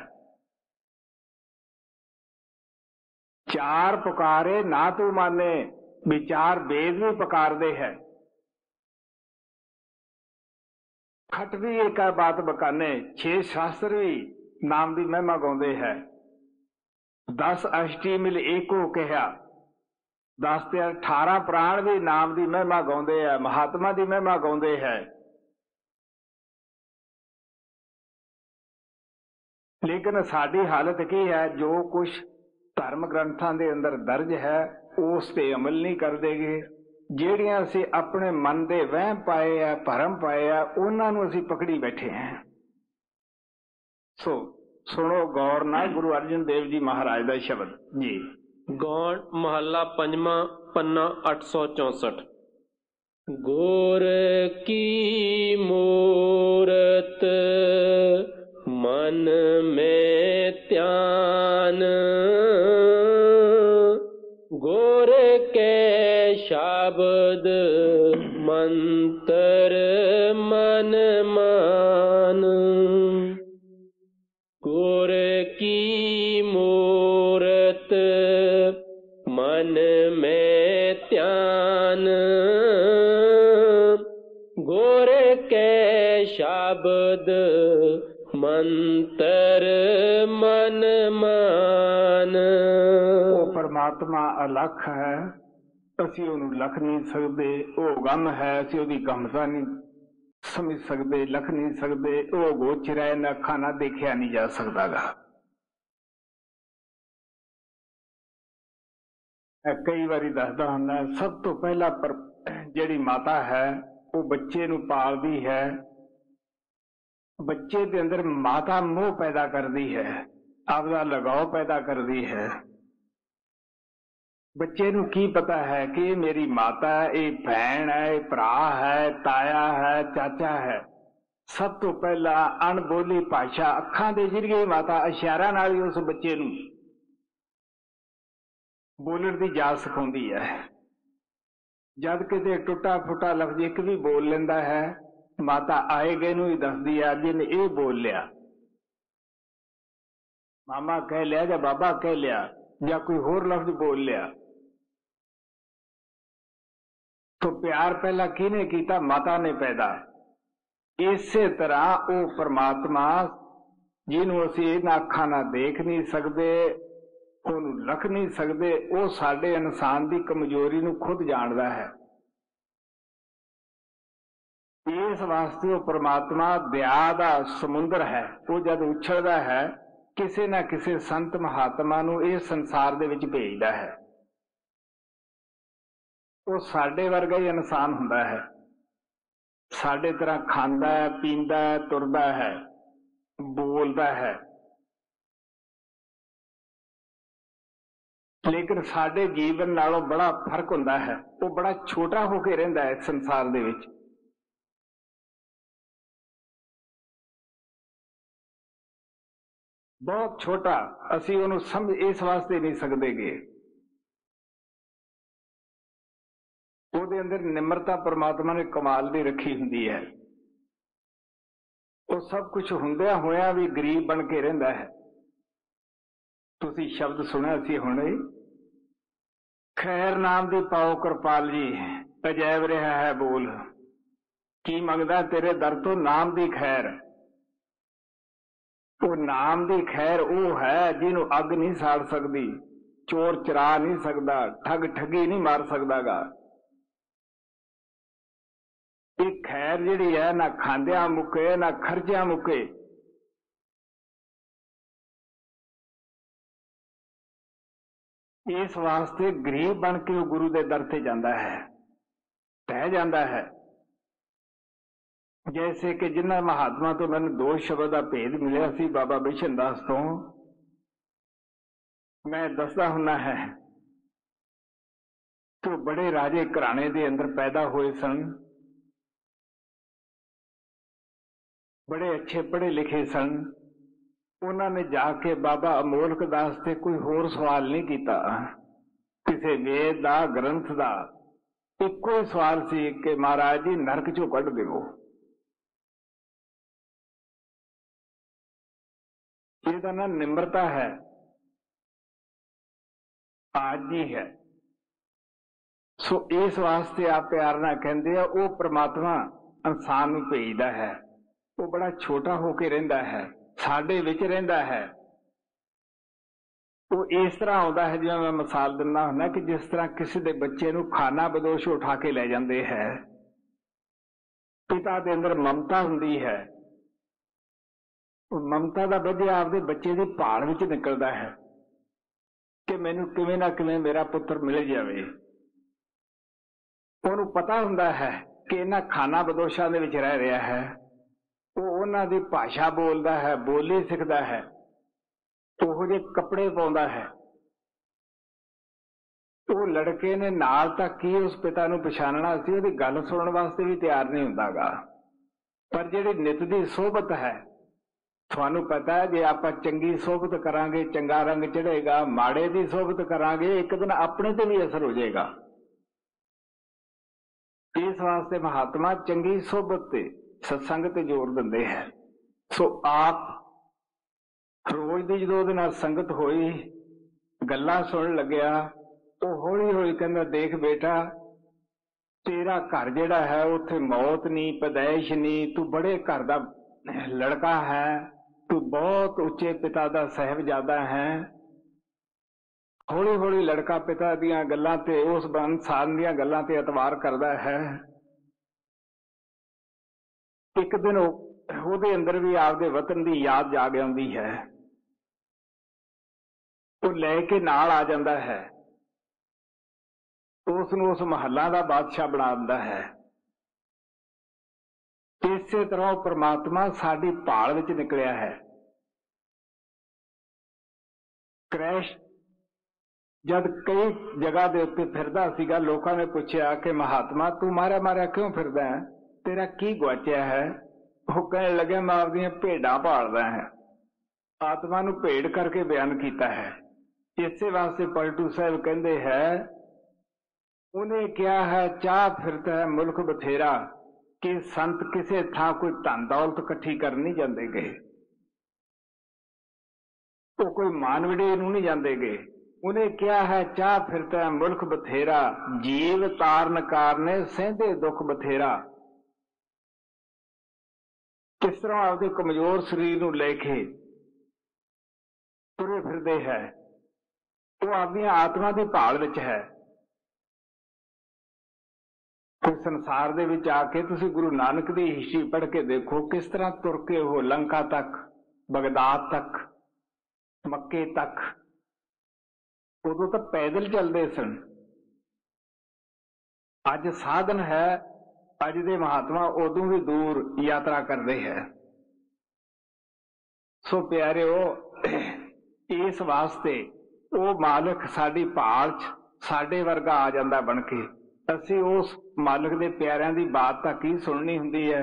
चार पुकारे ना तू माने, विचार वेद भी पुकारदे है। खट भी एक बात बकाने, 6 शास्त्र भी नाम की महिमा गाउंदे है। 10 अष्टी मिल एको कहा, 10 ते 18 प्राण भी नाम की महिमा गाउंदे है, महात्मा की महिमा गाउंदे है। लेकिन साडी हालत की है, जो कुछ धर्म ग्रंथां दे अंदर दर्ज है उस ते अमल नहीं कर देगे। ਜਿਹੜੀਆਂ ਅਸੀਂ अपने मन दे वहम पाए है, भरम पाए है, उन्हां नूं ਅਸੀਂ पकड़ी बैठे हैं। सो सुनो गौर नाल गुरु अर्जन देव जी महाराज दा शब्द जी। गौण महला पंजवा पन्ना 864। गोर की मूरत मन में ध्यान, गोर के शब्द मंत्र मन मान, गोर की मूरत मन में ध्यान, गोर के शब्द मंत्र मन मान। वो परमात्मा अलख है, असी उन्हें लख नहीं सकते। वो गम है, असी उसकी गमता नहीं समझ सकते, लख नहीं सकते। वो गोचर है, न अखा ना देखा नहीं जा सकता गा। कई बारी दसदा हुंदा, सब तो पहला जिहड़ी माता है वो बच्चे नूं पालदी है। बच्चे के अंदर माता मोह पैदा करती है, आपका लगाव पैदा करती है। बच्चे नूं की पता है कि ये मेरी माता है, ये भैन है, ये भरा है, ताया है, चाचा है। सब तो पहला अणबोली भाषा अखां दे जरिए माता इशारा नाल ही उस बच्चे नूं बोलण दी जाच सिखाउंदी है। जद किते टुटा फुटा लफ्ज एक भी बोल लेंदा है, माता आए गए नूं ही दसदी है जिन्हें ये बोल लिया, मामा कह लिया या बाबा कह लिया या कोई होर लफ्ज बोल लिया। तो प्यार पहला किने कीता? माता ने पैदा। इसे तरह वो परमात्मा जिन्हों असीं इन्हां अखां नाल देख नहीं सकते, उहनूं लख नहीं सकते, वो साडे इंसान की कमजोरी नूं खुद जानदा है। इस वास्ते वो परमात्मा दया दा समुंदर है। वो जब उछलदा है किसी ना किसी संत महात्मा नूं इस संसार दे विच भेजदा है। वो साडे वर्गा ही इंसान हुंदा है, साडे तरह खांदा है, पींदा है, तुरदा है। बोलता है, लेकिन साडे जीवन नालों बड़ा फर्क हुंदा है। वो बड़ा छोटा होके रहिंदा है संसार दे विच। बहुत छोटा, असी उहनूं समझ इस वास्ते नहीं सकदेगे। ਉਹਦੇ अंदर निमरता परमात्मा ने कमाल दी रखी हुंदी है। ਉਹ सब कुछ ਹੁੰਦਿਆਂ ਹੋਇਆਂ भी गरीब बन के रहिंदा है। तुसीं शब्द सुनिया सी हुणे, खैर नाम दी पाओ कृपाल जी, अजैब रहा है बोल। की मंगदा तेरे दर तो नाम दी खैर। वो नाम दी खैर वो है जिन्हों अग नहीं साड़ सकती, चोर चरा नहीं सकता, ठग ठगी नहीं मार सकता गा। ये खैर जिहड़ी है ना खांदिया मुके ना खर्चिया मुके। इस वास्ते गरीब बन के गुरु के दर से जाता है, बह जाता है। जैसे कि जिन्होंने महात्मा तो मैंने 2 शब्द का भेद मिलिया सी बाबा बिशन दास तो, मैं दसदा हुन्ना है तो बड़े राजे घराने के अंदर पैदा हुए सन, बड़े अच्छे पढ़े लिखे सन। उन्होंने जाके बाबा अमोलक दास से कोई होर सवाल नहीं किया, किसी वेद का ग्रंथ का। एको ही सवाल सी कि महाराज जी नरक चो कढ़ दिओ। इसका ना निम्रता है, आज ही है। सो इस वास्ते आप प्यार ना कहते हैं, वो परमात्मा इंसान नूं भेजदा है। वो बड़ा छोटा होके रहिंदा है, साडे विच रहिंदा है। वो इस तरह आउंदा है, जिवें मैं मिसाल दिंदा हुंदा कि जिस तरह किसी दे बच्चे नूं खाना बदोश उठा के ले जांदे है, पिता दे अंदर ममता हुंदी है। वो ममता दा वधिया आपदे बच्चे दी भाल विच निकलदा है कि मैनूं किवें ना किवें मेरा पुत्र मिल जावे। उहनूं पता हुंदा है कि इन्हां खाना बदोशां दे विच रह रिहा है। वो उन्हां दी भाषा बोलदा है, बोली सिखदा है, ओहो जे कपड़े पाउंदा है। वो लड़के ने नाल तक की उस पिता नूं पछाणना सी, उहदी गल सुणन वास्ते भी तैयार नहीं हुंदागा। पर जिहड़ी नित दी सोहबत है, तुहानूं पता है जे आपां चंगी सोहबत करांगे चंगा रंग चढ़ेगा, माड़े दी सोहबत करांगे एक दिन अपने ते भी असर हो जाएगा। इस वास्ते महात्मा चंगी सोहबत ते सत्संग ते जोर दिंदे हैं। सो आप रोज दी जो उहदे नाल संगत होई, गल्लां सुन लग्या, वो हौली हौली कहंदा देख बेटा तेरा घर जिहड़ा है उत्थे मौत नहीं, पैदाइश नहीं, तू बड़े घर दा लड़का है, तू बहुत उच्चे पिता दा साहिबजादा है। हौली हौली लड़का पिता दीयां गल्लां ते उस इंसान दीयां गल्लां ते एतवार करदा है। एक दिन ਉਹਦੇ अंदर भी आपदे वतन की याद जाग आउंदी है, वो लैके नाल आ जाता है, उसनूं उस महल्ला का बादशाह बना दिंदा है। इसे तरह परमात्मा साडी भाल विच निकलिया है। क्रैश जद कई जगह के उत्ते फिरदा सीगा, लोकां ने पूछया कि महात्मा तू मारिया मारिया क्यों फिरदा है, तेरा की गुआचिया है? वो कहने लगे मैं आपदियां भेडां पालदा है। आत्मा नूं भेड़ करके बयान किया है। इसे वास्ते पलटू साहब कहते हैं, उन्हें क्या है चाह फिरता है मुल्क बथेरा, कि संत किसी थां कोई धन दौलत इकट्ठी कर नहीं जाते गए, वो कोई मानवड़े नूं नहीं जाते गए। उन्हें क्या है चाह फिरता है मुल्क बथेरा, जीव तारन कारने सहंदे दुख बथेरा। किस तरह आपके कमजोर शरीर नूं लेके तुरे फिरदे है, वो आपकी आत्मा की भाल विच है। तो संसार दे विच आके तुसीं गुरु नानक की हिस्ट्री पढ़ के देखो, किस तरह तुर के वो लंका तक, बगदाद तक, मक्के तक, उदों तो पैदल चलते सन। अज साधन है, अज दे महात्मा उदों भी दूर यात्रा करते हैं। सो प्यारिओ, इस वास्ते वो मालिक साडी भाल च साडे वर्गा आ जांदा बन के। असीं उस मालिक दे प्यारिਆਂ ਦੀ बात तां की सुननी हुंदी है।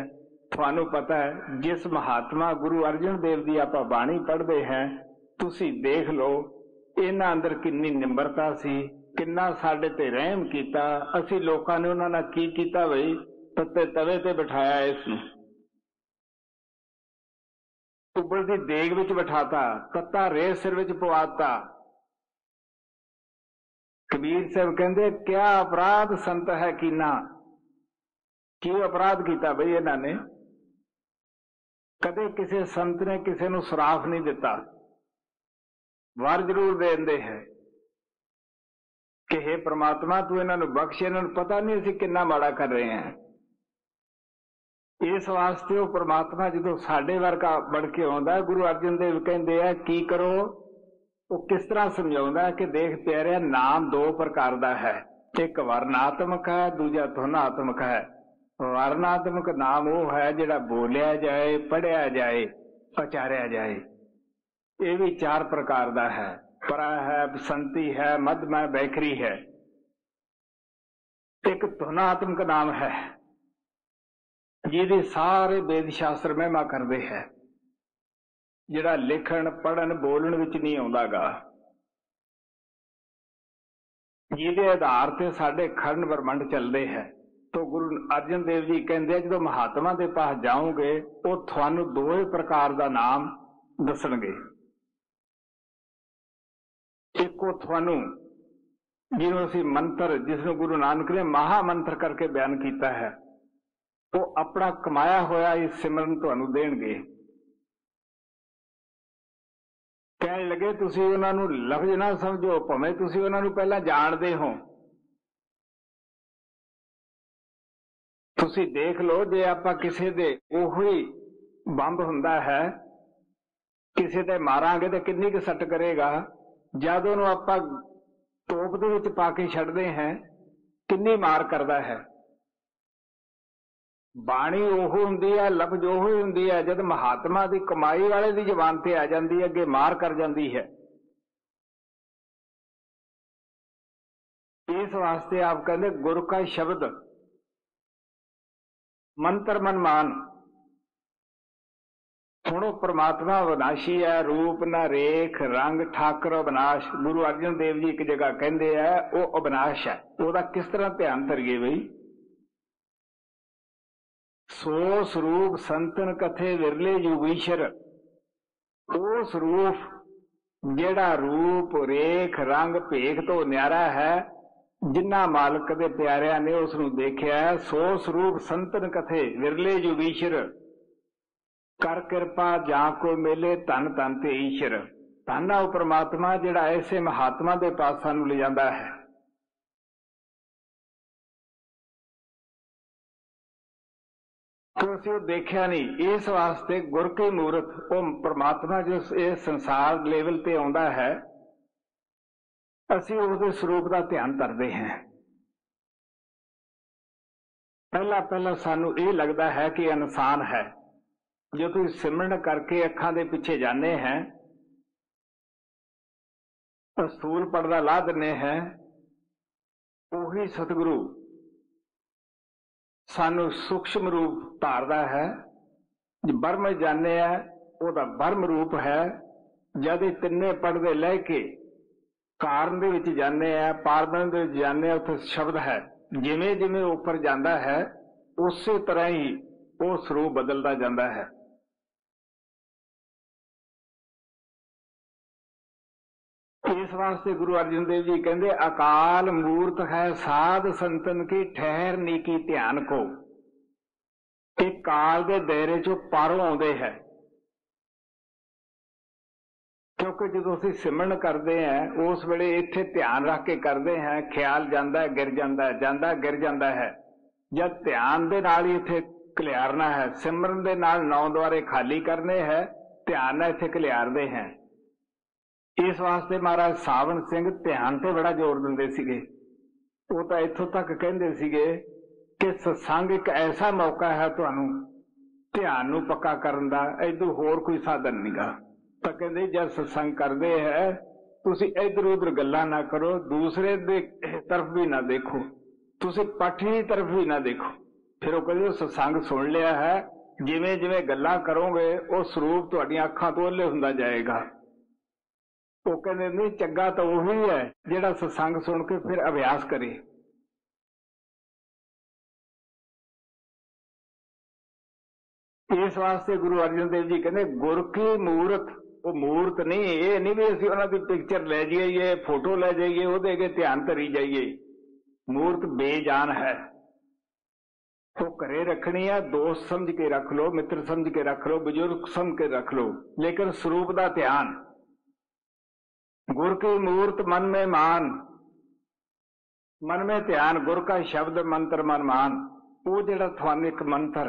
तुहानूं पता है जिस महात्मा गुरु अर्जन देव दी आपां बाणी पढ़दे हैं, तुसीं देख लो इन्हां अंदर किन्नी निम्रता सी, किन्ना साडे ते रहम कीता। असीं लोकां ने उन्हां नाल की कीता बई, तत्ते तवे ते बिठाया इस नूं, उबलदी देग विच बिठाता, तत्ता रेत सिर विच पवाता। कबीर साहब कहंदे क्या अपराध संत है कीना, की अपराध कीता बई इन्हां ने। कदे किसी संत ने किसी नूं सराफ नहीं दिता, वार जरूर दे दिंदे है कि हे परमात्मा तू इन्हां नूं बख्श, इन्हां नूं पता नहीं असीं किन्ना माड़ा कर रहे हैं। इस वास्ते वो परमात्मा जो साडे वर्गा बन के आउंदा, गुरु अर्जन देव कहंदे आ की करो। वो किस तरह समझाउंदा कि देख प्यारिया, नाम दो प्रकार का है, एक वर्णात्मक है, दूजा धुनात्मक है। वर्णात्मक नाम वो है जिहड़ा बोलिया जाए, पढ़िया जाए, उचारिया जाए। ये भी चार प्रकार का है, परा है, बसंती है, मध्यम है, बैखरी है। एक धुनात्मक नाम है जिहदी सारे वेद शास्त्र महिमा करते हैं, जिहड़ा लिखण पढ़न बोलण विच नहीं आउंदागा, जिहदे आधार ते साडे खंड ब्रह्मंड चलदे है। तो गुरु अर्जन देव जी कहंदे जो महात्मा दे पास जाओगे वो तुहानू दो ही प्रकार का नाम दसणगे। एक वो तुहानू जिन्हों असीं मंत्र, जिसनूं गुरु नानक ने महामंत्र करके बयान किया है, वो अपना कमाया होया इस सिमरन तुहानू देणगे। कहण लगे तुसीं उन्हां नूं लफ्ज ना समझो, भावें तुसीं उन्हां नूं पहलां जाणदे हो। तुसीं देख लो जे आपां किसी दे ओही बंब हुंदा है, किसी दे मारांगे तो किन्नी क सट करेगा, जद उहनूं आपां तोप दे विच पा के छड्डदे हैं किन्नी मार करदा है। बाणी ओह हुंदी है, लफ्ज ओह हुंदी है, जद महात्मा दी कमाई वाले दी जबान ते आ जांदी है, अगे मार कर जांदी है। इस वास्ते आप कहते गुरु का शब्द मंत्र मन मान। सुनो परमात्मा विनाशी है, रूप न रेख रंग ठाकर अविनाश। गुरु अर्जन देव जी एक जगह कहते हैं वो अविनाश है, ओदा किस तरह ध्यान धरिए बई। सो स्वरूप संतन कथे विरले युगीश्वर। वो स्वरूप जेड़ा रूप रेख रंग भेख तो न्यारा है, जिन्ना मालक दे प्यारिया ने उसनूं देखिया है। सो स्वरूप संतन कथे विरले युगीश्वर। कर कृपा जां को मेले धन धन ते ईश्वर। धन आ परमात्मा जिहड़ा ऐसे महात्मा दे पास सानूं ले जांदा है। तो असीं वो देखिया नहीं, इस वास्ते गुर की मूरत वो परमात्मा जो इस संसार लेवल ते आउंदा है, असीं उसदे स्वरूप का ध्यान करते हैं। पहला पहला सानू ये लगता है कि इंसान है। जो तुम सिमरन करके अखां दे पिछे जाने हैं, स्थूल पर्दा ला दिने हैं, उही सतगुरु सानू सूक्ष्म रूप धारदा है। बर्म जाने है वह बर्म रूप है। जद तिन्ने पढ़दे लैके कारण दे विच जाने हैं, पारदन दे विच जाने, उत्थे शब्द है। जिमें जिमें ऊपर जाता है उस तरह ही वो स्वरूप बदलता जाता है। इस वास्ते गुरु अर्जन देव जी कहते अकाल मूर्त है साध संतन की ठहर नीकी ध्यान को। एक काल के दायरे चो पारों आउंदे है, क्योंकि जो असीं सिमरन करते हैं उस वेले इत्थे ध्यान रख के करते हैं, ख्याल जाता है गिर जाता है, जाता गिर जाता है। जब ध्यान दे नाल ही इत्थे खलियारना है, सिमरन दे नाल 9 द्वारे खाली करने हैं, ध्यान नाल इत्थे खलियारदे हैं। इस वास्ते महाराज सावन सिंह ध्यान ते बड़ा जोर दिंदे सीगे। वो तो इत्थों तक कहंदे सीगे कि सत्संग एक ऐसा मौका है तुहानू ध्यान नू पक्का करन दा, इदों होर कोई साधन नहींगा। ਤਾਂ ਕਹਿੰਦੇ ਜਦ ਸਤਸੰਗ ਕਰਦੇ ਹੈ ਤੁਸੀਂ ਇੱਧਰ ਉੱਧਰ ਗੱਲਾਂ ਨਾ ਕਰੋ, ਦੂਸਰੇ ਦੇ ਤਰਫ ਵੀ ਨਾ ਦੇਖੋ, ਤੁਸੀਂ ਪਾਠੀ ਦੀ ਤਰਫ ਵੀ ਨਾ ਦੇਖੋ। ਫਿਰ ਉਹ ਕਹਿੰਦੇ ਸਤਸੰਗ ਸੁਣ ਲਿਆ ਹੈ, ਜਿਵੇਂ ਜਿਵੇਂ ਗੱਲਾਂ ਕਰੋਗੇ ਉਹ ਸਰੂਪ ਤੁਹਾਡੀਆਂ ਅੱਖਾਂ ਤੋਂ ਓਹਲੇ ਹੁੰਦਾ ਜਾਏਗਾ। ਉਹ ਕਹਿੰਦੇ ਨਹੀਂ, ਚੰਗਾ ਤਾਂ ਉਹੀ ਹੈ ਜਿਹੜਾ ਸਤਸੰਗ ਸੁਣ ਕੇ ਫਿਰ ਅਭਿਆਸ ਕਰੇ। ਇਸ ਵਾਸਤੇ ਗੁਰੂ ਅਰਜਨ ਦੇਵ ਜੀ ਕਹਿੰਦੇ ਗੁਰ ਕੀ ਮੂਰਤ, ਉਹ ਮੂਰਤ ਨਹੀਂ, ਇਹ ਨਹੀਂ ਵੀ ਅਸੀਂ ਉਹਨਾਂ ਦੀ ਪਿਕਚਰ ਲੈ ਜਾਈਏ, ਫੋਟੋ ਲੈ ਜਾਈਏ, ਉਹਦੇ ਅੱਗੇ ਧਿਆਨ ਧਰੀ ਜਾਈਏ। ਮੂਰਤ ਬੇਜਾਨ ਹੈ, ਉਹ ਘਰੇ ਰੱਖਣੀ ਹੈ, ਦੋਸਤ ਸਮਝ ਕੇ ਰੱਖ ਲਓ, ਮਿੱਤਰ ਸਮਝ ਕੇ ਰੱਖ ਲਓ, ਬਜ਼ੁਰਗ ਸਮਝ ਕੇ ਰੱਖ ਲਓ, ਲੇਕਿन ਸਰੂਪ ਦਾ ਧਿਆਨ। गुर की मूर्त मन में मान, मन में ध्यान, गुर का शब्द मंत्र मन मान। वो जिहड़ा तुहानू एक मंत्र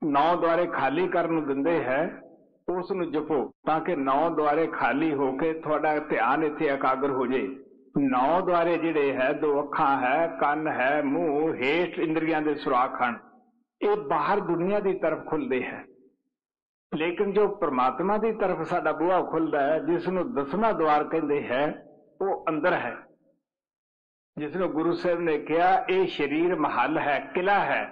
9 द्वारे खाली करन दिंदे है, उस नूं जपो ताकि 9 द्वारे खाली होके तुहाडा ध्यान इत्थे एकाग्र हो जाए। 9 द्वारे जिहड़े है, 2 अखां है, कन है, मूँह, हेठ इंद्रियां दे सुराख हन, ये बाहर दुनिया की तरफ खुलते हैं। लेकिन जो परमात्मा की तरफ साडा बूहा खुलता है, जिसनों 10वां द्वार कहते हैं, वो अंदर है। जिसनों गुरु साहब ने कहा ये शरीर महल है, किला है,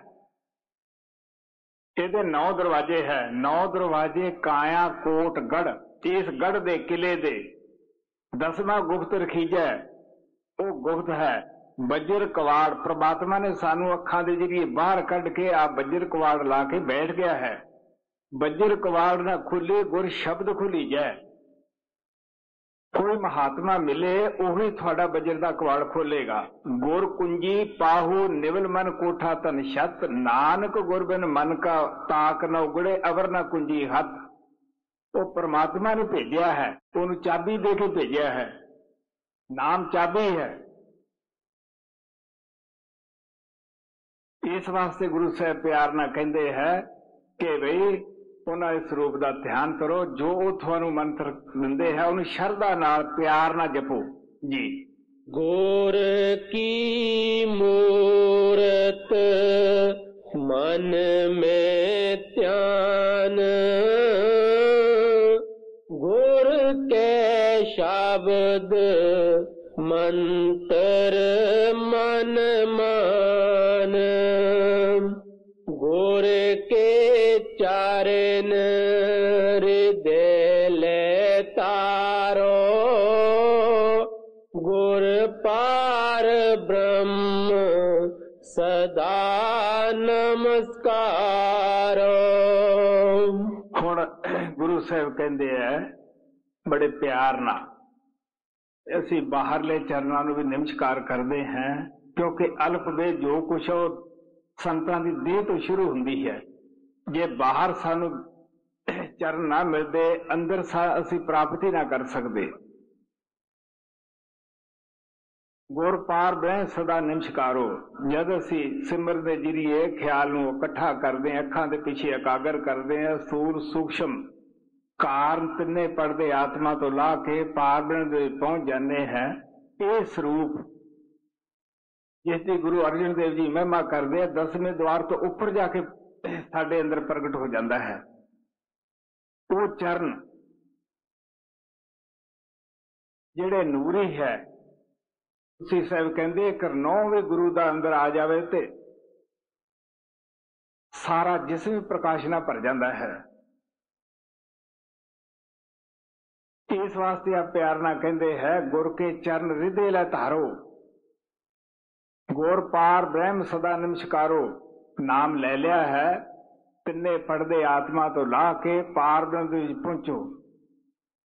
ये 9 दरवाजे है। 9 दरवाजे काया कोट गढ़, इस गढ़ दे किले दे 10वां गुप्त रखीजा, वो गुप्त है बजर कवाड़। परमात्मा ने सानू अखां दे जरिए बाहर कढ़ के आ बजर कवाड़ ला के बैठ गया है। बजर कवाड़ ना खुले, गुर शब्द खुली जाए। कोई महात्मा मिले उही थोड़ा बजर का कवाड़ खोलेगा। गुर कुंजी पाहु निवल मन कोठा तन छत, नानक गुर बिन मन का ताक न उगड़े अवर न कुंजी हथ। वो परमात्मा ने भेजा है, उन्हें चाबी दे के भेजा है, नाम चाबी है। इस वास्ते गुरु साहब प्यार ना कहते हैं कि भाई उन्होंने स्वरूप का ध्यान करो, जो थानू मंत्र दिंदे है उन्हें शरधा नाल प्यार ना जपो जी। गुर की मूरत मन में ध्यान, गुर के शब्द मंत्र मन मान, गुर के चरण हृदय ले तारो, गुर पार ब्रह्म सदा नमस्कार। हुण गुरु साहब कहते हैं बड़े प्यार ना, असी बाहरले चरणों में भी नमस्कार करते हैं, क्योंकि अल्प बे जो कुछ संतां दी देह तो शुरू हुंदी है। जे बाहर सानू चरण ना मिलते, अंदर असी प्राप्ति ना कर सकते। गुर पार ब्रह्म सदा नमस्कारो। जद असी सिमर दे जरिए ख्याल नूं इकट्ठा करते हैं, अखां दे पिछे एकागर करते हैं, स्थूल सूक्ष्म कारण तिन्ने पढ़ते आत्मा तो ला के पार ब्रह्म दे पहुंच जाते हैं। ये स्वरूप जिसकी गुरु अर्जन देव जी महिमा करते हैं, 10वें द्वार तो ऊपर जाके साडे अंदर प्रगट हो जाता है। वो चरण जिहड़े नूरी है, उसी साहब कहते करनौ भी गुरु दा अंदर आ जावे ते सारा जिस्म प्रकाशना भर जाता है। इस वास्ते आप प्यार ना कहते हैं गुर के चरण हृदय लै धारो, गुर पार ब्रह्म सदा नमस्कारो। नाम ले लिया है, तिन्ने पढ़दे आत्मा तो ला के पार ब्रह्म पहुंचो।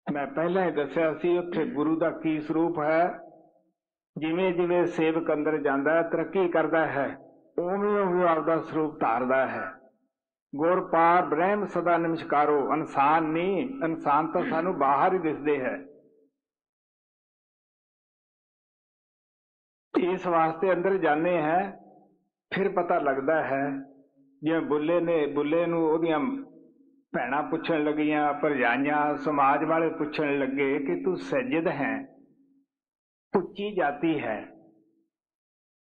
मैं पहले ही दसिया सी उत्थे गुरु का की स्वरूप है। जिमें जिमें सेवक अंदर जाता है, तरक्की करता है, उवें उवें आपका स्वरूप धारदा है। गुर पार ब्रह्म सदा नमस्कारो। इंसान नहीं, इंसान तो सानू बाहर ही दिसदे है। इस वास्ते अंदर जाने हैं, फिर पता लगता है। जिवें बुले नूं ओहदियां भैणां पुछण लगियां, भरजाइयां, समाज वाले पुछण लगे कि तू सज्जद है, उच्ची जाति है।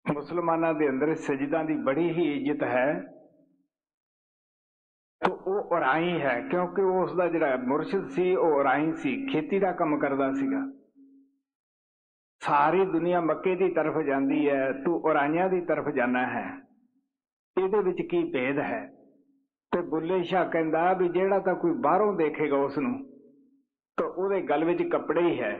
मुसलमानां दे अंदर सजदा दी बड़ी ही इज्जत है। तो वो उराई है, क्योंकि उसका जिहड़ा मुर्शिद सी वो उराई सी, खेती का काम करता सीगा। सारी दुनिया मक्के की तरफ जाती है, तू उराइयां की तरफ जाना है, ਇਹਦੇ ਵਿੱਚ ਕੀ ਭੇਦ ਹੈ? ਤੇ ਬੁੱਲੇ ਸ਼ਾਹ ਕਹਿੰਦਾ ਵੀ ਜਿਹੜਾ ਤਾਂ ਕੋਈ ਬਾਹਰੋਂ ਦੇਖੇਗਾ ਉਸ ਨੂੰ ਤਾਂ ਉਹਦੇ ਗਲ ਵਿੱਚ ਕੱਪੜੇ ਹੀ ਹੈ,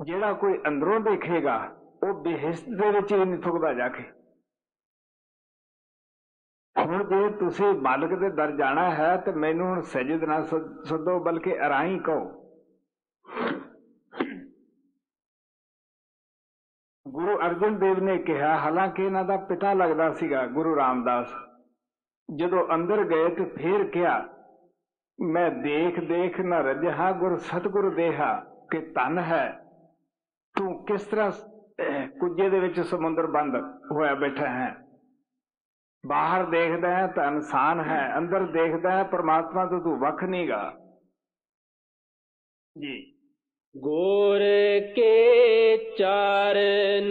ਜਿਹੜਾ ਕੋਈ ਅੰਦਰੋਂ ਦੇਖੇਗਾ ਉਹ ਬੇਹਿਸ਼ਤ ਦੇ ਵਿੱਚ ਹੀ ਨਹੀਂ ਥੁਕਦਾ ਜਾ ਕੇ। ਹੁਣ ਜੇ ਤੁਸੀਂ ਮਾਲਕ ਦੇ ਦਰ ਜਾਣਾ ਹੈ ਤੇ ਮੈਨੂੰ ਹੁਣ ਸਜਦ ਨਾ ਸੱਦੋ, ਬਲਕਿ ਅਰਾਈ ਕਹੋ। ਗੁਰੂ ਅਰਜਨ ਦੇਵ ਨੇ ਕਿਹਾ, ਹਾਲਾਂਕਿ ਇਹਨਾਂ ਦਾ ਪਿਤਾ ਲੱਗਦਾ ਸੀਗਾ ਗੁਰੂ ਰਾਮਦਾਸ, ਜਦੋਂ ਅੰਦਰ ਗਏ ਤੇ ਫੇਰ ਕਿਹਾ, ਮੈਂ ਦੇਖ ਦੇਖ ਨਾ ਰੱਜਹਾ ਗੁਰ ਸਤਿਗੁਰ ਦੇਹਾ, ਕਿ ਧਨ ਹੈ ਤੂੰ ਕਿਸ ਤਰ੍ਹਾਂ ਕੁੱਜੇ ਦੇ ਵਿੱਚ ਸਮੁੰਦਰ ਬੰਦ ਹੋਇਆ ਬੈਠਾ ਹੈ। ਬਾਹਰ ਦੇਖਦਾ ਹੈ ਤਾਂ ਇਨਸਾਨ ਹੈ, ਅੰਦਰ ਦੇਖਦਾ ਹੈ ਪਰਮਾਤਮਾ ਤੋਂ ਤੂੰ ਵੱਖ ਨਹੀਂ ਗਾ ਜੀ। गुर के चरण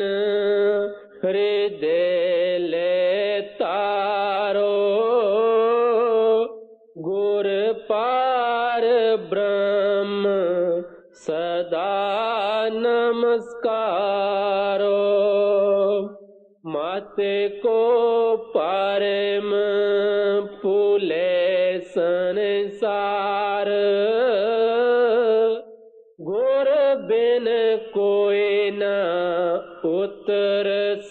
हृदय ले तारो, गुर पार ब्रह्म सदा नमस्कारो, माते को परम फूले संसार, गुर बिन कोई न उतरस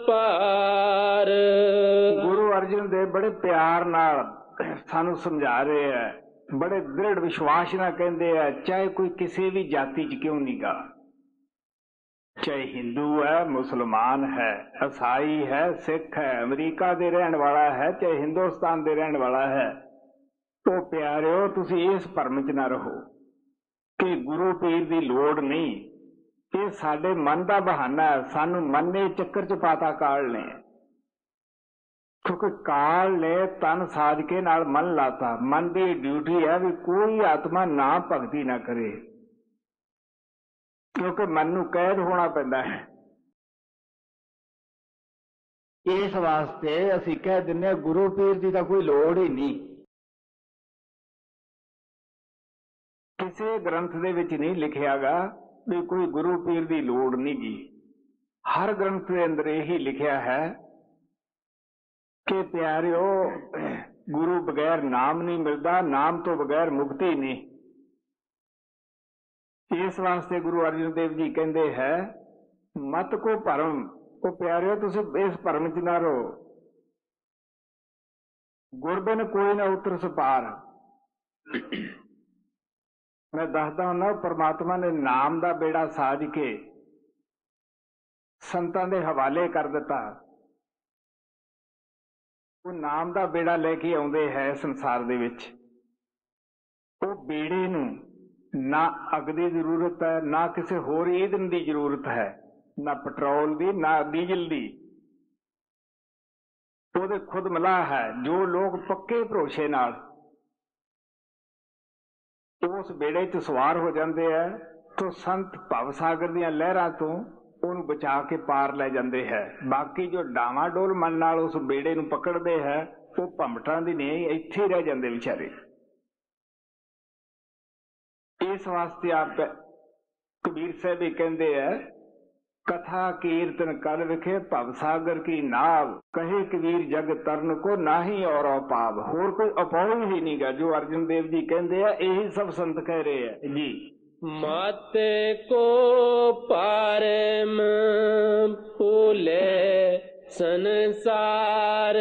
पार। गुरु अर्जन देव बड़े प्यार नाल सानू समझा रहे हैं, बड़े दृढ़ विश्वास नाल कहंदे हैं, चाहे कोई किसी भी जाति च क्यों नहीं गा, चाहे हिंदू है, मुसलमान है, ईसाई है, सिख है, अमरीका दे रहन वाला है, चाहे हिंदुस्तान दे रहन वाला है, तो प्यारिओ तुसीं इस भरम च ना रहो कि गुरु पीर की लोड़ नहीं। ये साडे मन का बहाना है, सानू मन ने चक्कर च पाता काल ने, क्योंकि काल ने तन साध के नाल मन लाता। मन की ड्यूटी है भी कोई आत्मा ना भगती ना करे, क्योंकि मन नू कैद होना पैंदा है। इस वास्ते असीं कह दिंदे गुरु पीर की तां कोई लोड़ ही नहीं। किसी ग्रंथ दे विच नहीं लिखिया गा भी कोई गुरु पीर की लोड़ नहीं गी। हर ग्रंथ के अंदर यही लिखिया है कि प्यारिओ गुरु बगैर नाम नहीं मिलता, नाम तो बगैर मुक्ति नहीं। इस वास्ते गुरु अर्जन देव जी कहते हैं, मत को भरम, को प्यारिओ तुसीं इस भरम च ना रहो, गुर बिन कोई ना उतर सपार। मैं दसदा हुन्ना, परमात्मा ने नाम का बेड़ा साज के संतां दे हवाले कर दिता। वो नाम का बेड़ा लेके आउंदे है संसार दे विच। वो बेड़े नूं ना अग की जरूरत है, ना किसी होर ईंधन की जरूरत है, ना पेट्रोल की, ना डीजल की। वो खुद मिला है। जो लोग पक्के भरोसे नाल उस बेड़े च सवार हो जाते हैं तो संत भवसागर दीयां लहरां तो उन्हें बचा के पार ले जाते हैं। बाकी जो डावाडोल मन नाल उस बेड़े नूं पकड़ते हैं वो भमटां दी नहीं, इत्थे रह जाते बेचारे। इस वास्ते आप कबीर साहब भी कहते हैं, कथा कीर्तन कर विखे भवसागर की नाव, कहे कबीर जग तरन को नाही और अपाव। होर कोई अपाव ही नहीं गा। जो अर्जन देव जी कहते हैं यही सब संत कह रहे हैं जी। माते को पारम फूले संसार,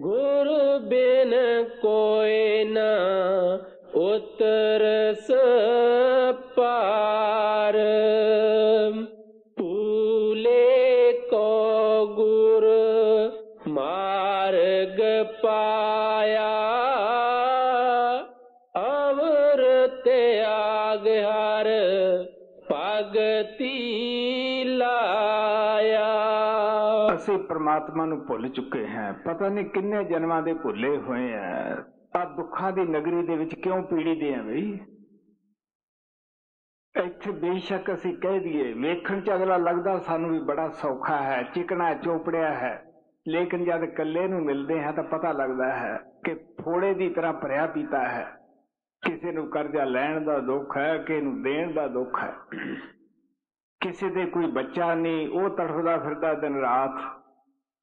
गुरु बिन कोई न उतरस पार। फूले को गुर मार्ग पाया, अवर त्याग हर भगति लाया। असी परमात्मा नूं भुल चुके हैं, पता नहीं किन्ने जन्मां दे भुले हुए हैं। आ दुखां दी नगरी दे विच क्यों पीड़ित हैं बई? ਇੱਥੇ ਬੇਸ਼ੱਕ ਅਸੀਂ ਕਹਿ ਦਈਏ ਵੇਖਣ 'ਚ ਅਗਲਾ ਲੱਗਦਾ ਸਾਨੂੰ ਵੀ ਬੜਾ ਸੌਖਾ ਹੈ, ਚਿਕਣਾ ਚੋਪੜਿਆ ਹੈ, ਲੇਕਿਨ ਜਦ ਇਕੱਲੇ ਨੂੰ ਮਿਲਦੇ ਹਾਂ ਤਾਂ ਪਤਾ ਲੱਗਦਾ ਹੈ ਕਿ ਫੋੜੇ ਦੀ ਤਰ੍ਹਾਂ ਭਰਿਆ ਪੀਤਾ ਹੈ। ਕਿਸੇ ਨੂੰ ਕਰਜ਼ਾ ਲੈਣ ਦਾ ਦੁੱਖ ਹੈ, ਕਿਸੇ ਨੂੰ ਦੇਣ ਦਾ ਦੁੱਖ ਹੈ। ਕਿਸੇ ਦੇ ਕੋਈ ਬੱਚਾ ਨਹੀਂ, ਉਹ ਤੜਫਦਾ ਫਿਰਦਾ ਦਿਨ ਰਾਤ।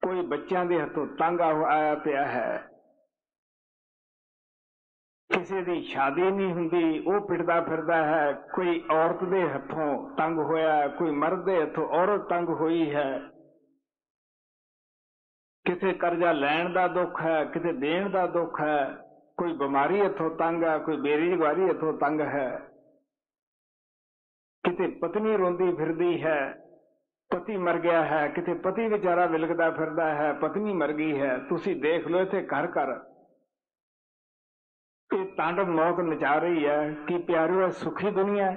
ਕੋਈ ਬੱਚਿਆਂ ਦੇ ਹੱਥੋਂ ਤੰਗ ਆਇਆ ਪਿਆ ਹੈ। ਕਿਸੇ ਦੀ ਸ਼ਾਦੀ ਨਹੀਂ ਹੁੰਦੀ, ਉਹ ਪਿੱਟਦਾ ਫਿਰਦਾ ਹੈ। ਕੋਈ ਔਰਤ ਦੇ ਹੱਥੋਂ ਤੰਗ ਹੋਇਆ, ਕੋਈ ਮਰਦ ਦੇ ਹੱਥੋਂ ਔਰਤ ਤੰਗ ਹੋਈ ਹੈ। ਕਿਸੇ ਕਰਜ਼ਾ ਲੈਣ ਦਾ ਦੁੱਖ ਹੈ, ਕਿਤੇ ਦੇਣ ਦਾ ਦੁੱਖ ਹੈ। ਕੋਈ ਬਿਮਾਰੀ ਹੱਥੋਂ ਤੰਗ ਹੈ, ਕੋਈ ਬੇਰੁਜ਼ਗਾਰੀ ਹੱਥੋਂ ਤੰਗ ਹੈ। ਕਿਤੇ ਪਤਨੀ ਰੋਂਦੀ ਫਿਰਦੀ ਹੈ, ਪਤੀ ਮਰ ਗਿਆ ਹੈ। ਕਿਤੇ ਪਤੀ ਵਿਚਾਰਾ ਵਿਲਕਦਾ ਫਿਰਦਾ ਹੈ, ਪਤਨੀ ਮਰ ਗਈ ਹੈ। ਤੁਸੀਂ ਦੇਖ ਲਓ ਇੱਥੇ ਘਰ ਘਰ ਇਹ ਤਾਂਡਵ ਮੌਤ ਨਚਾ ਰਹੀ ਹੈ। ਕਿ ਪਿਆਰਿਓ ਸੁਖੀ ਦੁਨੀਆ ਹੈ।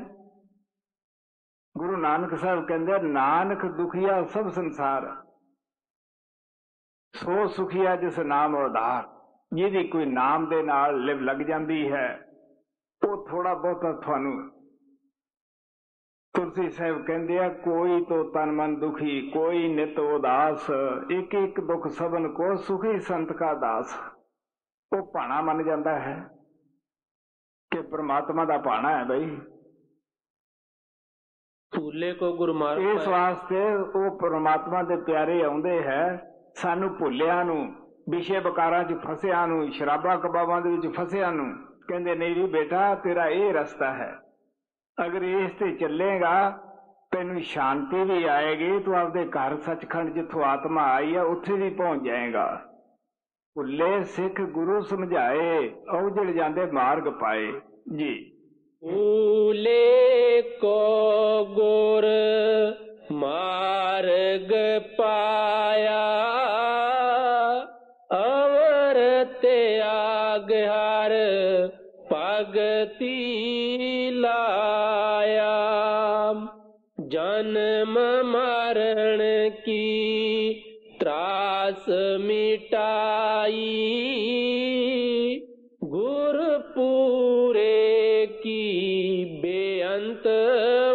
ਗੁਰੂ ਨਾਨਕ ਸਾਹਿਬ ਕਹਿੰਦੇ ਨਾਨਕ ਦੁਖੀਆ ਸਭ ਸੰਸਾਰ, ਸੋ ਸੁਖੀਆ ਜਿਸ ਨਾਮ ਉਧਾਰ। ਜਿਹਦੀ ਕੋਈ ਨਾਮ ਦੇ ਨਾਲ ਲਿਵ ਲੱਗ ਜਾਂਦੀ ਹੈ, ਉਹ ਥੋੜਾ ਬਹੁਤਾ ਤੁਹਾਨੂੰ। ਤੁਲਸੀ ਸਾਹਿਬ ਕਹਿੰਦੇ ਆ ਕੋਈ ਤੋ ਤਨ ਮਨ ਦੁਖੀ, ਕੋਈ ਨਿਤ ਉਦਾਸ। ਇੱਕ ਇੱਕ ਦੁੱਖ ਸਭਨ ਕੋ ਸੁਖੀ ਸੰਤ ਕਾ ਦਾਸ। ਉਹ ਭਾਣਾ ਮੰਨ ਜਾਂਦਾ ਹੈ ਕਿ ਪ੍ਰਮਾਤਮਾ ਦਾ ਭਾਣਾ ਹੈ ਬਈ। ਭੂਲੇ ਕੋ ਗੁਰਮਾਰਗ। ਇਸ ਵਾਸਤੇ ਉਹ ਪ੍ਰਮਾਤਮਾ ਦੇ ਪਿਆਰੇ ਆਉਂਦੇ ਹੈ ਸਾਨੂੰ ਭੁੱਲਿਆਂ ਨੂੰ, ਵਿਸ਼ੇ ਵਿਕਾਰਾਂ 'ਚ ਫਸਿਆਂ ਨੂੰ, ਸ਼ਰਾਬਾਂ ਕਬਾਬਾਂ ਦੇ ਵਿੱਚ ਫਸਿਆਂ ਨੂੰ। ਕਹਿੰਦੇ ਨਹੀਂ ਵੀ ਬੇਟਾ ਤੇਰਾ ਇਹ ਰਸਤਾ ਹੈ, ਅਗਰ ਇਸ ਤੇ ਚੱਲੇਗਾ ਤੈਨੂੰ ਸ਼ਾਂਤੀ ਵੀ ਆਏਗੀ। ਤੂੰ ਆਪਦੇ ਘਰ ਸੱਚਖੰਡ ਜਿੱਥੋਂ ਆਤਮਾ ਆਈ ਹੈ ਉੱਥੇ ਵੀ ਪਹੁੰਚ ਜਾਏਗਾ। ਭੁੱਲੇ ਸਿੱਖ ਗੁਰੂ ਸਮਝਾਏ, ਔਜੜ ਜਾਂਦੇ ਮਾਰਗ ਪਾਏ ਜੀ। ਭੂਲੇ ਕੋ ਗੁਰ ਮਾਰਗ ਪਾਇਆ, ਅਵਰ ਤਿਆਗ ਹਰ ਭਗਤੀ ਲਾਇਆ। ਜਨਮ ਮਰਨ ਕੀ त्रास मिटाई, गुरपुरे की बेअंत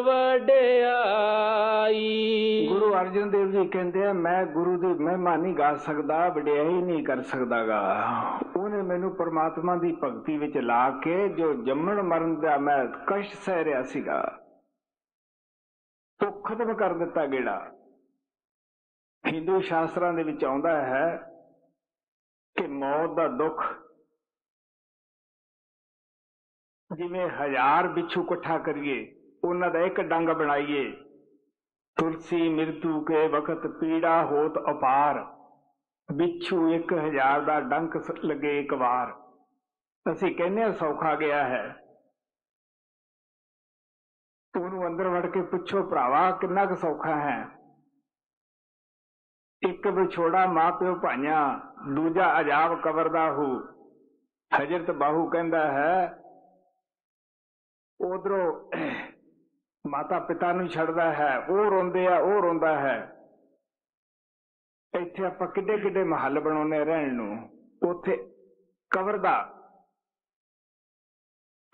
वड्याई। गुरु अर्जन देव जी कहते हैं मैं गुरु की महिमा नहीं गा सकता, वड्याई नहीं कर सकदागा। उन्हें मैनू परमात्मा की भगती विच ला के जो जम्मण मरण का मैं कष्ट सह रहा सीगा, तो खत्म कर दिता गेड़ा। हिंदू शास्त्रां दे विच आउंदा है कि मौत दा दुख जिवें 1000 बिच्छू इकट्ठा करिए, उन्हां दा एक डंग बनाइए। तुलसी मृत्यु के वक्त पीड़ा होत अपार, बिच्छू 1000 दा डंक लगे एक बार। असीं कहने सौखा गया है। उहनूं अंदर वड़ के पुछो भरावा किन्ना क सौखा है। एक विछोड़ा मां प्यो भाइयां, दूजा अजाब कबर दा हू। हजरत बाहू कहता है उधरों माता पिता नूं छड़दा है, वो रोंदे आ, वो रोंदा है। इत्थे आपां किड्डे किड्डे महल बनाउणे रहण नूं, उत्थे कबर दा,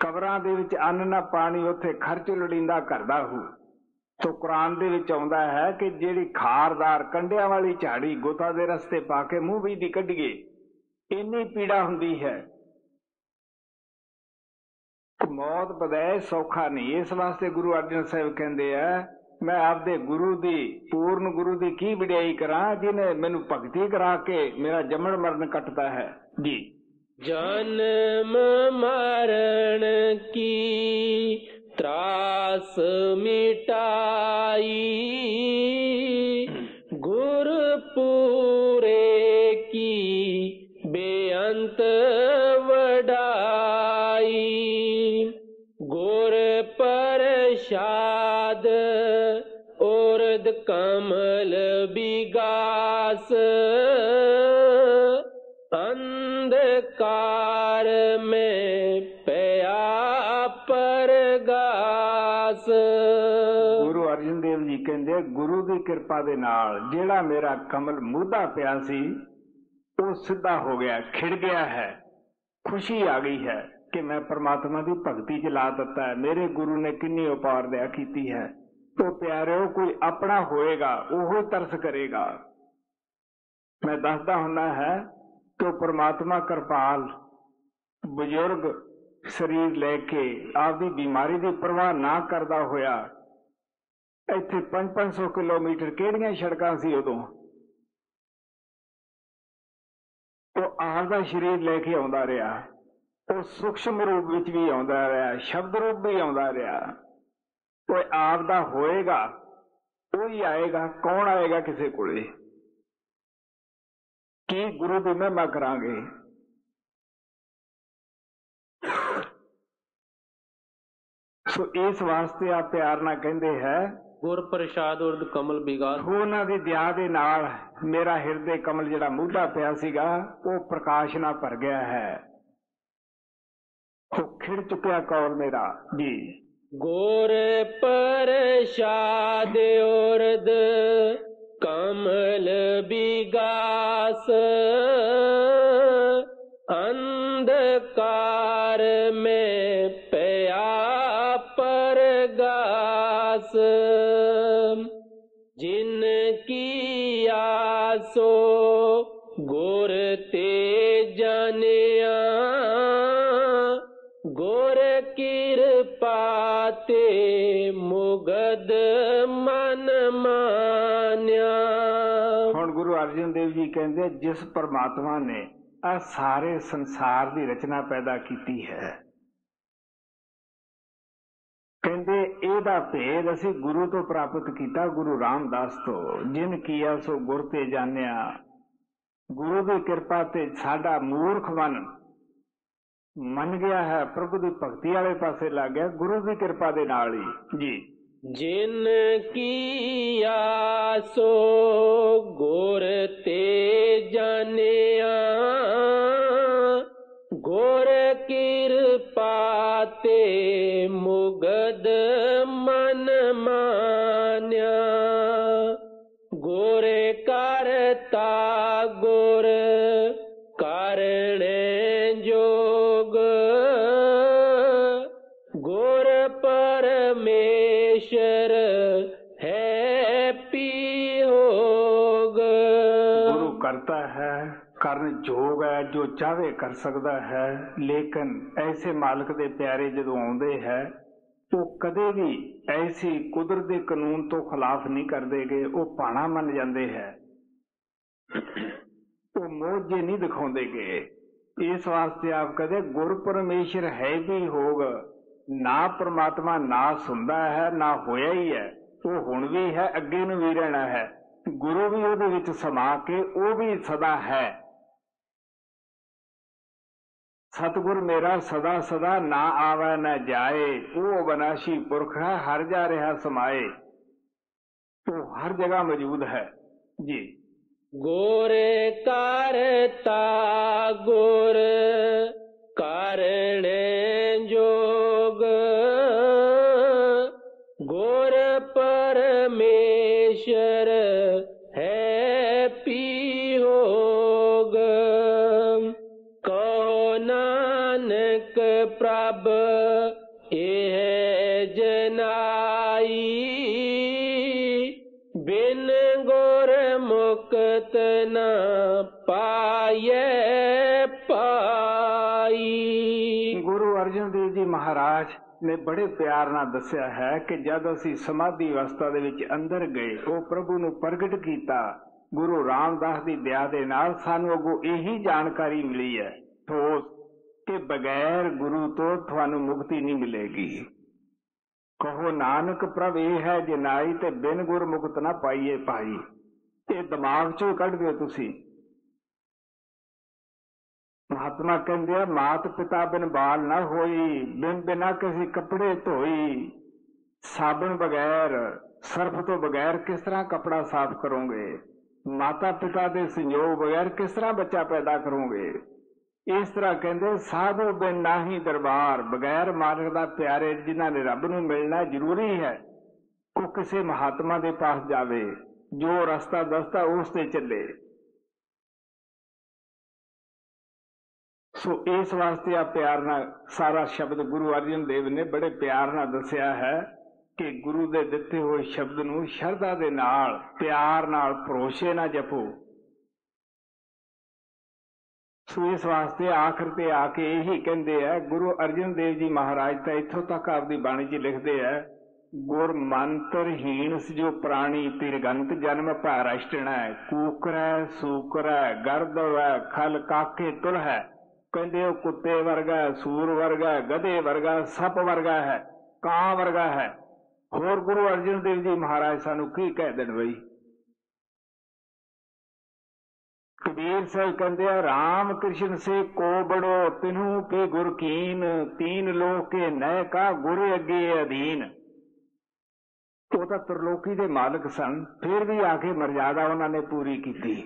कबरां दे विच अन्न ना पानी, उत्थे खर्च लोड़ींदा घर दा हू। तो कुरान दे विच आउंदा है कि जिहड़ी खारदार कंडियां वाली झाड़ी गुता दे रस्ते पा के मूंह भी दी कढीए, इन्नी पीड़ा हुंदी है। मौत बदाए सौखा नहीं। इस वास्ते गुरु अर्जन साहिब कहंदे आ मैं आपदे गुरु दी, पूर्ण गुरु दी की वडियाई करां जिन्हें मैनू भगती करा के मेरा जमण मरण कटदा है जी। जन्म मरण की त्रास मिटाई, गुरपुरे की बेअंत वडाई। गुर प्रसाद ओरद कमल बिगास, अंधकार में पया परगास। गुरु अर्जन देव जी कहते गुरु की कृपा दे नाल जेड़ा मेरा कमल मुदा पिया सी वो सीधा हो गया, खिड़ गया है, खुशी आ गई है। कि मैं परमात्मा की भगती च ला दिता है, मेरे गुरु ने किन्नी उपार दया की है। तो प्यारिओ कोई अपना होएगा वो तरस करेगा। मैं दसदा हुंदा है तो परमात्मा कृपाल बुजुर्ग शरीर लेके आपकी बीमारी की परवाह ना करता होया इत्थे 500 किलोमीटर किहड़ियां सड़कां सी उदों वो आपदा शरीर लेके आउंदा रहा, वो सूक्ष्म रूप विच भी आउंदा रहा, शब्द रूप भी आउंदा रहा। वो आपदा होएगा वही आएगा। कौन आएगा किसी कोले? की गुरु की महिमा करांगे। सो इस वास्ते आप प्यार ना कहते हैं गुर प्रसाद उर्द कमल विगास। उन्हां दी दया दे नाल मेरा हिरदे कमल जिहड़ा मूधा पिया सीगा वो प्रकाश ना भर गया है, वो खिड़ चुकिया कौल मेरा जी। गुर प्रसाद उर्द कमल विगास, अंधकार में पया परगास। जिनकी आसो गुर ते जानिया, गुर कृपा ते मुगद मन मान्या। हुण गुरु अर्जन देव जी कहते जिस परमात्मा ने आ सारे संसार की रचना पैदा की है, कहते एदा भेद असी गुरु तो प्राप्त किया, गुरु रामदास तो। जिन किया सो गुर ते जानिया, गुरु की कृपा ते साडा मूर्ख मन गया है, प्रभु की भगती वाले पासे लग गया गुरु की कृपा दे नाल ही जी। जिन की आसो गुर ते जानिया, गुर कृपा ते मुगद मन मान्या। गुर करता गुर कारण जोग, गुर परमेश्वर है पियोग। गुरु करता है, करण जोग है, जो चाहे कर सकता है। लेकिन ऐसे मालिक दे प्यारे जदों आउंदे है वो कदे भी ऐसी कुदरत के कानून तो खिलाफ नहीं करते गे, वो भाना मन जाते हैं, वो मोजे नहीं दिखाते गे। इस वास्ते आप कहते गुर परमेश्वर है भी होग, ना परमात्मा ना सुनता है ना होया ही है, वो हुण भी है अगे नूं भी रहना है। गुरु भी उहदे विच समा के वो भी सदा है। सतगुर मेरा सदा सदा ना आवे न जाए, वो अविनाशी पुरख है हर जा रहा समाए, वो हर जगह मौजूद है जी। गुर करता गुर कारण जोग, गुर परमेश्वर है पियोग। कहो नानक प्रभ एह जनाई, बिन गुर मुक्त न पाए पाई। गुरु अर्जन देव जी महाराज ने बड़े प्यार नाल दस्या है कि जद असी समाधि अवस्था दे विच अंदर गए वो प्रभु नूं प्रगट कीता। गुरु रामदास की दया दे नाल सानू अगों यही जानकारी मिली है ठोस कि बगैर गुरु तो थानू मुक्ति नहीं मिलेगी। कहो नानक प्रभ ये है जिनाई ते बिन गुर मुक्त ना पाइए भाई। ये दिमाग चों कढ़ दिओ तुसी। महात्मा कहते मात पिता बिन बाल ना होई, बिन बिना किसी कपड़े धोई, साबन बगैर सर्फ तो बगैर किस तरह कपड़ा साफ करोगे, माता पिता के संयोग बगैर किस तरह बच्चा पैदा करोगे। इस तरह कहते साधु बिन नाही दरबार, बगैर मालिक दा प्यारे जिन्हां ने रब नूं मिलना जरूरी है वो किसी महात्मा के पास जावे जो रास्ता दसदा उस ते चले। सो इस वास्ते आ प्यार नाल सारा शब्द गुरु अर्जन देव ने बड़े प्यार नाल दस्या है कि गुरु दे दिते हुए शब्द नूं शरधा दे नाल प्यार नाल भरोसे ना जपो। सो इस वास्ते आखिर ते आके यही कहते हैं गुरु अर्जन देव जी महाराज तो इत्थों तक आपकी बाणी च लिखते हैं, गुर मंत्र हीन जो प्राणी तिरगंत जन्म भैरष्टण है, कूकर है, सूकर है, गर्दव है, खल काके तुल है, कहते कुत्ते वर्गा है, सूर वर्गा है, गधे वर्गा, सप वर्गा है, कां वर्गा है। होर गुरु अर्जन देव जी महाराज सानू की कह देन बई। कबीर साहब कहते हैं राम कृष्ण से को बड़ो तिन्हू पे गुर कीन, तीन लोक के नय का गुर अगे अधीन। वो तो त्रिलोकी के मालिक सन, फिर भी आके मर्यादा उन्होंने पूरी की।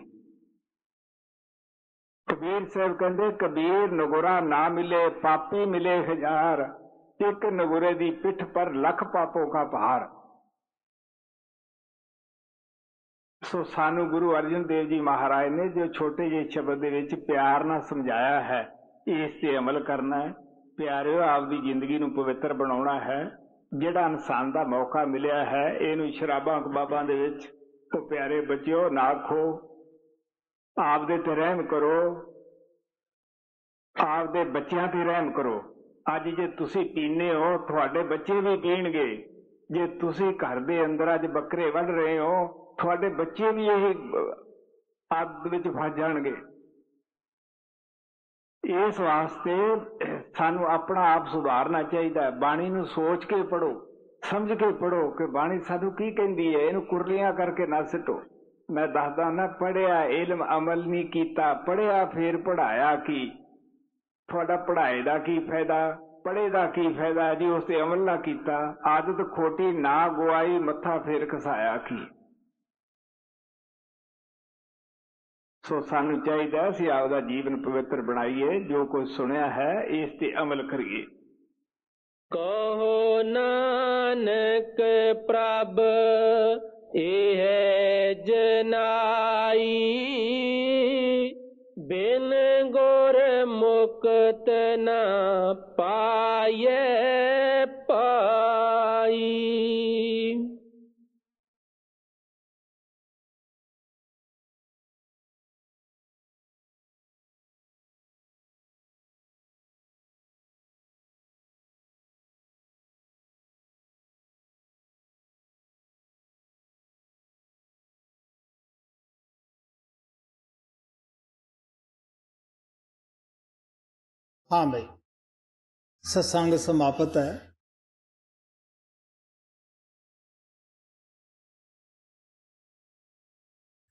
कबीर साहब कहते कबीर नगुरा ना मिले पापी मिले हजार, एक नगुरे दी पिठ पर लख पापों का भार। सो सानू गुरु अर्जन देव जी महाराज ने जो छोटे जे शब्द दे विच प्यार नाल समझाया है, इस ते अमल करना है। प्यारिओ आपदी जिंदगी नूं पवित्र बनाउणा है। जिहड़ा इंसान दा मौका मिलिया है इहनूं शराबां कबाबां दे विच तो प्यारे बच्चिओ ना खो, आपदे ते रहम करो, आपदे बच्चिआं ते रहम करो। अज जे तुसीं पीने हो तुहाडे बच्चे भी पीणगे। जे तुसीं घर दे अंदर अज बकरे वढ रहे हो तुहाडे बच्चे भी यही आदत विच फस जाणगे। इस वास्ते सानू अपना आप सुधारना चाहिए। बाणी नूं सोच के पढ़ो, समझ के पढ़ो कि बाणी सानू की कहंदी है। इहनूं कुरलियां करके ना सिटो। मैं दसदा ना पढ़िया इल्म अमल नहीं कीता, पढ़िया फिर पढ़ाया की, तुहाडा पढ़ाई दा की फायदा, पढ़े दा की फायदा जी उस ते अमल ना कीता। आदत खोटी ना गवाई मत्था फिर घसाया की। सो सानू चाहिए असीं आपदा जीवन पवित्र बनाइए, जो कुछ सुनिया है इस ते अमल करिए। कहो नानक प्रभ एह जनाई, बिन गुर मुक्त न पाए पाई। हाँ भाई, सत्संग समाप्त है।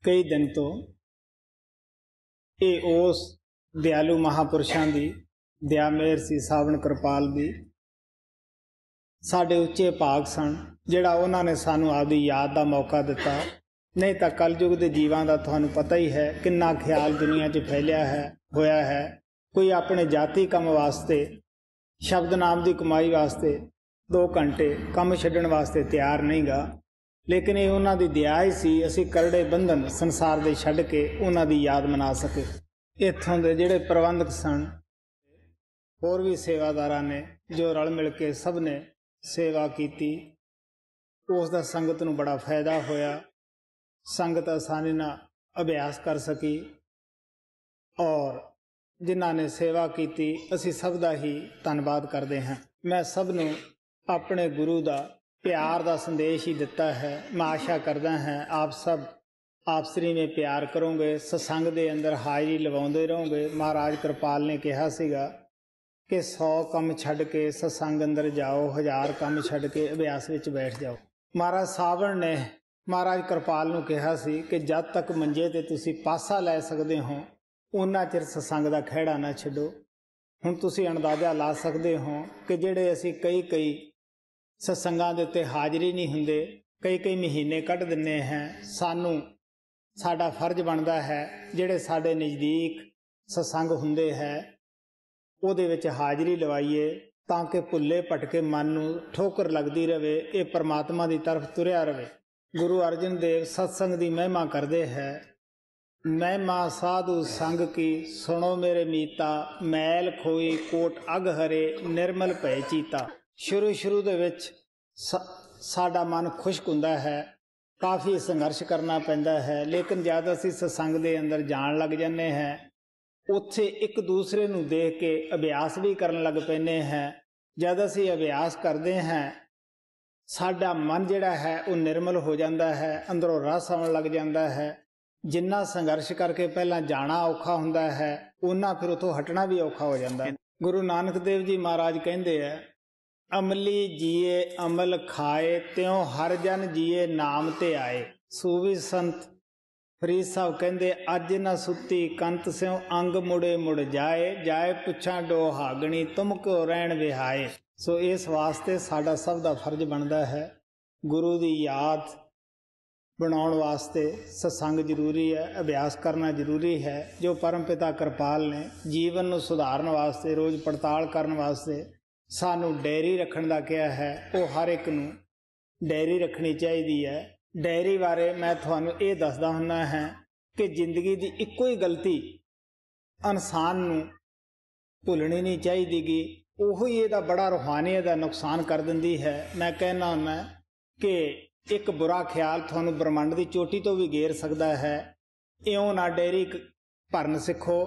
कई दिन तो ये उस दयालु महापुरुषों की दया मेहर सी, सावण कृपाल दी साडे उच्चे भाग सन जिहड़ा उन्होंने सानू आपदी याद का मौका दिता। नहीं तो कलयुग के जीवां का तुहानू पता ही है किन्ना ख्याल दुनिया 'च फैलिया है होया है। कोई अपने जाति कम वास्ते, शब्द नाम की कमाई वास्ते 2 घंटे कम छड्डण वास्ते तैयार नहीं गा। लेकिन ये उन्हां दी दया ही सी, असीं करड़े बंधन संसार दे छड्ड के उन्हां दी याद मना सके। इत्थों दे जिहड़े प्रबंधक सन, होर भी सेवादारां ने जो रल मिल के सब ने सेवा कीती, उस दा संगत नूं बड़ा फायदा होया। संगत आसानी नाल अभ्यास कर सकी और जिन्हां ने सेवा कीती असीं सब दा ही धन्नवाद करते हैं। मैं सब नूं अपने गुरु दा प्यार दा संदेश ही दिता है। मैं आशा करदा हैं आप सब आपसरी में प्यार करोगे, सत्संग दे अंदर हाज़री लवाउंदे रहोगे। महाराज कृपाल ने कहा सीगा कि 100 कम छड्ड के सत्संग अंदर जाओ, 1000 कम छड्ड के अभ्यास विच बैठ जाओ। महाराज सावण ने महाराज कृपाल नूं कहा सी कि जद तक मंजे ते तुसीं पासा लै सकदे हो उन्ना चिर सत्संग दा खिहड़ा ना छड्डो। हुण तुसीं अंदाज़ा ला सकदे हो कि जिहड़े असीं कई सत्संगां दे उत्ते हाज़री नहीं हुंदे, कई महीने कढ दिंदे हैं। सानू साडा फर्ज बनदा है जिहड़े साडे नज़दीक सत्संग हुंदे है ਉਹਦੇ ਵਿੱਚ ਹਾਜ਼ਰੀ ਲਵਾਈਏ ਤਾਂ ਕਿ ਭੁੱਲੇ ਭਟਕੇ ਮਨ ਨੂੰ ਠੋਕਰ ਲੱਗਦੀ ਰਹੇ, ਇਹ ਪਰਮਾਤਮਾ ਦੀ ਤਰਫ ਤੁਰਿਆ ਰਹੇ। ਗੁਰੂ ਅਰਜਨ ਦੇਵ ਸਤਸੰਗ ਦੀ ਮਹਿਮਾ ਕਰਦੇ ਹੈ ਮਹਿਮਾ ਸਾਧੂ ਸੰਗ ਕੀ ਸੁਣੋ ਮੇਰੇ ਮੀਤਾ, ਮੈਲ ਖੋਈ ਕੋਟ ਅਗ ਹਰੇ ਨਿਰਮਲ ਭੈ ਚੀਤਾ। ਸ਼ੁਰੂ ਦੇ ਵਿੱਚ ਸਾਡਾ ਮਨ ਖੁਸ਼ਕ ਹੁੰਦਾ ਹੈ, ਕਾਫੀ ਸੰਘਰਸ਼ ਕਰਨਾ ਪੈਂਦਾ ਹੈ, ਲੇਕਿਨ ਜਦ ਅਸੀਂ ਸਤਸੰਗ ਦੇ ਅੰਦਰ ਜਾਣ ਲੱਗ ਜਾਂਦੇ ਹਾਂ, ਉੱਥੇ ਇੱਕ ਦੂਸਰੇ ਨੂੰ ਦੇਖ ਕੇ ਅਭਿਆਸ ਵੀ ਕਰਨ ਲੱਗ ਪੈਂਦੇ ਹਾਂ। ਜਦ ਅਸੀਂ ਅਭਿਆਸ ਕਰਦੇ ਹਾਂ, ਸਾਡਾ ਮਨ ਜਿਹੜਾ ਹੈ ਉਹ ਨਿਰਮਲ ਹੋ ਜਾਂਦਾ ਹੈ, ਅੰਦਰੋਂ ਰਸ ਆਉਣ ਲੱਗ ਜਾਂਦਾ ਹੈ। ਜਿੰਨਾ ਸੰਘਰਸ਼ ਕਰਕੇ ਪਹਿਲਾਂ ਜਾਣਾ ਔਖਾ ਹੁੰਦਾ ਹੈ, ਉਹਨਾਂ ਫਿਰ ਉੱਥੋਂ ਹਟਣਾ ਵੀ ਔਖਾ ਹੋ ਜਾਂਦਾ ਹੈ। ਗੁਰੂ ਨਾਨਕ ਦੇਵ ਜੀ ਮਹਾਰਾਜ ਕਹਿੰਦੇ ਆ, ਅਮਲੀ ਜੀਏ ਅਮਲ ਖਾਏ, ਤਿਉ ਹਰ ਜਨ ਜੀਏ ਨਾਮ ਤੇ ਆਏ। ਸੂਫੀ ਸੰਤ ਫਰੀਦ ਸਾਹਿਬ ਕਹਿੰਦੇ, ਅੱਜ ਨਾ ਸੁੱਤੀ ਕੰਤ ਸਿਉ ਅੰਗ ਮੁੜੇ ਮੁੜ ਜਾਏ, ਜਾਏ ਪੁੱਛਾਂ ਡੋ ਹਾਗਣੀ ਤੁਮ ਕਿਉ ਰਹਿਣ ਵਿਹਾਏ। ਸੋ ਇਸ ਵਾਸਤੇ ਸਾਡਾ ਸਭ ਦਾ ਫਰਜ਼ ਬਣਦਾ ਹੈ, ਗੁਰੂ ਦੀ ਯਾਦ ਬਣਾਉਣ ਵਾਸਤੇ ਸਤਸੰਗ ਜ਼ਰੂਰੀ ਹੈ, ਅਭਿਆਸ ਕਰਨਾ ਜ਼ਰੂਰੀ ਹੈ। ਜੋ ਪਰਮ ਪਿਤਾ ਕਿਰਪਾਲ ਨੇ ਜੀਵਨ ਨੂੰ ਸੁਧਾਰਨ ਵਾਸਤੇ, ਰੋਜ਼ ਪੜਤਾਲ ਕਰਨ ਵਾਸਤੇ ਸਾਨੂੰ ਡਾਇਰੀ ਰੱਖਣ ਦਾ ਕਿਹਾ ਹੈ, ਉਹ ਹਰ ਇੱਕ ਨੂੰ ਡਾਇਰੀ ਰੱਖਣੀ ਚਾਹੀਦੀ ਹੈ। ਡਾਇਰੀ ਬਾਰੇ ਮੈਂ ਤੁਹਾਨੂੰ ਇਹ ਦੱਸਦਾ ਹੁੰਦਾ ਹਾਂ ਕਿ ਜ਼ਿੰਦਗੀ ਦੀ ਇੱਕੋ ਹੀ ਗਲਤੀ ਇਨਸਾਨ ਨੂੰ ਭੁੱਲਣੀ ਨਹੀਂ ਚਾਹੀਦੀ ਗੀ, ਉਹੀ ਇਹਦਾ ਬੜਾ ਰੂਹਾਨੀਅਤ ਦਾ ਨੁਕਸਾਨ ਕਰ ਦਿੰਦੀ ਹੈ। ਮੈਂ ਕਹਿਣਾ ਹੁੰਦਾ ਕਿ ਇੱਕ ਬੁਰਾ ਖਿਆਲ ਤੁਹਾਨੂੰ ਬ੍ਰਹਮੰਡ ਦੀ ਚੋਟੀ ਤੋਂ ਵੀ ਘੇਰ ਸਕਦਾ ਹੈ। ਇਉਂ ਨਾ ਡਾਇਰੀ ਭਰਨ ਸਿੱਖੋ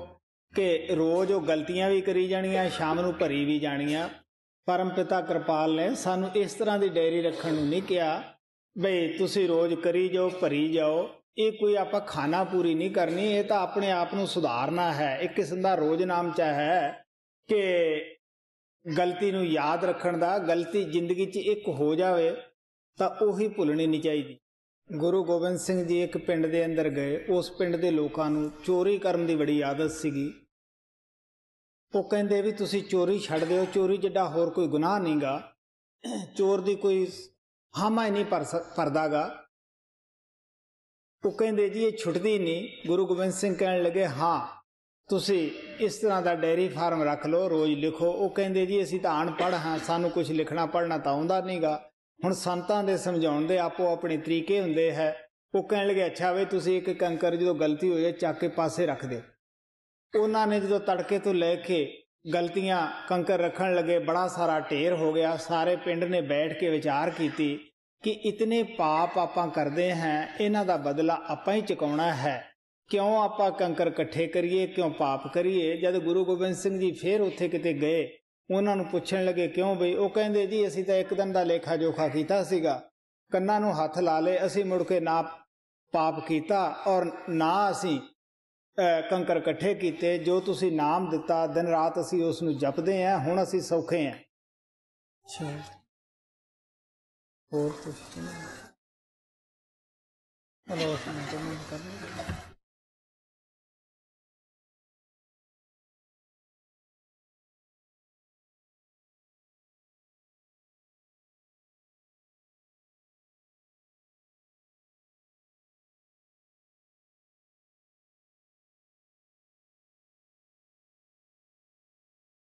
ਕਿ ਰੋਜ਼ ਉਹ ਗਲਤੀਆਂ ਵੀ ਕਰੀ ਜਾਣੀਆਂ, ਸ਼ਾਮ ਨੂੰ ਭਰੀ ਵੀ ਜਾਣੀਆਂ। ਪਰਮ ਪਿਤਾ ਕਿਰਪਾਲ ਨੇ ਸਾਨੂੰ ਇਸ ਤਰ੍ਹਾਂ ਦੀ ਡਾਇਰੀ ਰੱਖਣ ਨੂੰ ਨਹੀਂ ਕਿਹਾ ਬਈ ਤੁਸੀਂ ਰੋਜ਼ ਕਰੀ ਜਾਓ, ਭਰੀ ਜਾਓ। ਇਹ ਕੋਈ ਆਪਾਂ ਖਾਣਾ ਪੂਰੀ ਨਹੀਂ ਕਰਨੀ, ਇਹ ਤਾਂ ਆਪਣੇ ਆਪ ਨੂੰ ਸੁਧਾਰਨਾ ਹੈ। ਇੱਕ ਕਿਸਮ ਦਾ ਰੋਜ਼ਨਾਮਚਾ ਹੈ ਕਿ ਗਲਤੀ ਨੂੰ ਯਾਦ ਰੱਖਣ ਦਾ। ਗਲਤੀ ਜ਼ਿੰਦਗੀ 'ਚ ਇੱਕ ਹੋ ਜਾਵੇ ਤਾਂ ਉਹੀ ਭੁੱਲਣੀ ਨਹੀਂ ਚਾਹੀਦੀ। ਗੁਰੂ ਗੋਬਿੰਦ ਸਿੰਘ ਜੀ ਇੱਕ ਪਿੰਡ ਦੇ ਅੰਦਰ ਗਏ, ਉਸ ਪਿੰਡ ਦੇ ਲੋਕਾਂ ਨੂੰ ਚੋਰੀ ਕਰਨ ਦੀ ਬੜੀ ਆਦਤ ਸੀਗੀ। ਉਹ ਕਹਿੰਦੇ ਵੀ ਤੁਸੀਂ ਚੋਰੀ ਛੱਡ ਦਿਓ, ਚੋਰੀ ਜਿੱਡਾ ਹੋਰ ਕੋਈ ਗੁਨਾਹ ਨਹੀਂ ਗਾ, ਚੋਰ ਦੀ ਕੋਈ ਹਾਮਾ ਹੀ ਨਹੀਂ ਭਰਦਾ ਗਾ। ਉਹ ਕਹਿੰਦੇ ਜੀ ਇਹ ਛੁੱਟਦੀ ਨਹੀਂ। ਗੁਰੂ ਗੋਬਿੰਦ ਸਿੰਘ ਕਹਿਣ ਲੱਗੇ, ਹਾਂ ਤੁਸੀਂ ਇਸ ਤਰ੍ਹਾਂ ਦਾ ਡਾਇਰੀ ਫਾਰਮ ਰੱਖ ਲਓ, ਰੋਜ਼ ਲਿਖੋ। ਉਹ ਕਹਿੰਦੇ ਜੀ ਅਸੀਂ ਤਾਂ ਅਨਪੜ੍ਹ ਹਾਂ, ਸਾਨੂੰ ਕੁਝ ਲਿਖਣਾ ਪੜ੍ਹਨਾ ਤਾਂ ਆਉਂਦਾ ਨਹੀਂ ਗਾ। ਹੁਣ ਸੰਤਾਂ ਦੇ ਸਮਝਾਉਣ ਦੇ ਆਪੋ ਆਪਣੇ ਤਰੀਕੇ ਹੁੰਦੇ ਹੈ। ਉਹ ਕਹਿਣ ਲੱਗੇ, ਅੱਛਾ ਵੇ ਤੁਸੀਂ ਇੱਕ ਕੰਕਰ ਜਦੋਂ ਗਲਤੀ ਹੋ ਜਾਏ ਚੱਕ ਕੇ ਪਾਸੇ ਰੱਖ ਦਿਓ। ਉਹਨਾਂ ਨੇ ਜਦੋਂ ਤੜਕੇ ਤੋਂ ਲੈ ਕੇ ਗਲਤੀਆਂ ਕੰਕਰ ਰੱਖਣ ਲੱਗੇ, ਬੜਾ ਸਾਰਾ ਢੇਰ ਹੋ ਗਿਆ। ਸਾਰੇ ਪਿੰਡ ਨੇ ਬੈਠ ਕੇ ਵਿਚਾਰ ਕੀਤੀ ਕਿ ਇਤਨੇ ਪਾਪ ਆਪਾਂ ਕਰਦੇ ਹਾਂ, ਇਹਨਾਂ ਦਾ ਬਦਲਾ ਆਪਾਂ ਹੀ ਚੁਕਾਉਣਾ ਹੈ। ਕਿਉਂ ਆਪਾਂ ਕੰਕਰ ਇਕੱਠੇ ਕਰੀਏ, ਕਿਉਂ ਪਾਪ ਕਰੀਏ। ਜਦ ਗੁਰੂ ਗੋਬਿੰਦ ਸਿੰਘ ਜੀ ਫਿਰ ਉੱਥੇ ਕਿਤੇ ਗਏ, ਉਹਨਾਂ ਨੂੰ ਪੁੱਛਣ ਲੱਗੇ ਕਿਉਂ ਬਈ। ਉਹ ਕਹਿੰਦੇ ਜੀ ਅਸੀਂ ਤਾਂ ਇੱਕ ਦਿਨ ਦਾ ਲੇਖਾ ਜੋਖਾ ਕੀਤਾ ਸੀਗਾ, ਕੰਨਾਂ ਨੂੰ ਹੱਥ ਲਾ ਲਏ, ਅਸੀਂ ਮੁੜ ਕੇ ਨਾ ਪਾਪ ਕੀਤਾ ਔਰ ਨਾ ਅਸੀਂ ਕੰਕਰ ਇਕੱਠੇ ਕੀਤੇ। ਜੋ ਤੁਸੀਂ ਨਾਮ ਦਿੱਤਾ ਦਿਨ ਰਾਤ ਅਸੀਂ ਉਸ ਨੂੰ ਜਪਦੇ ਹਾਂ, ਹੁਣ ਅਸੀਂ ਸੌਖੇ ਹਾਂ। ਅੱਛਾ, ਹੋਰ ਕੁਛ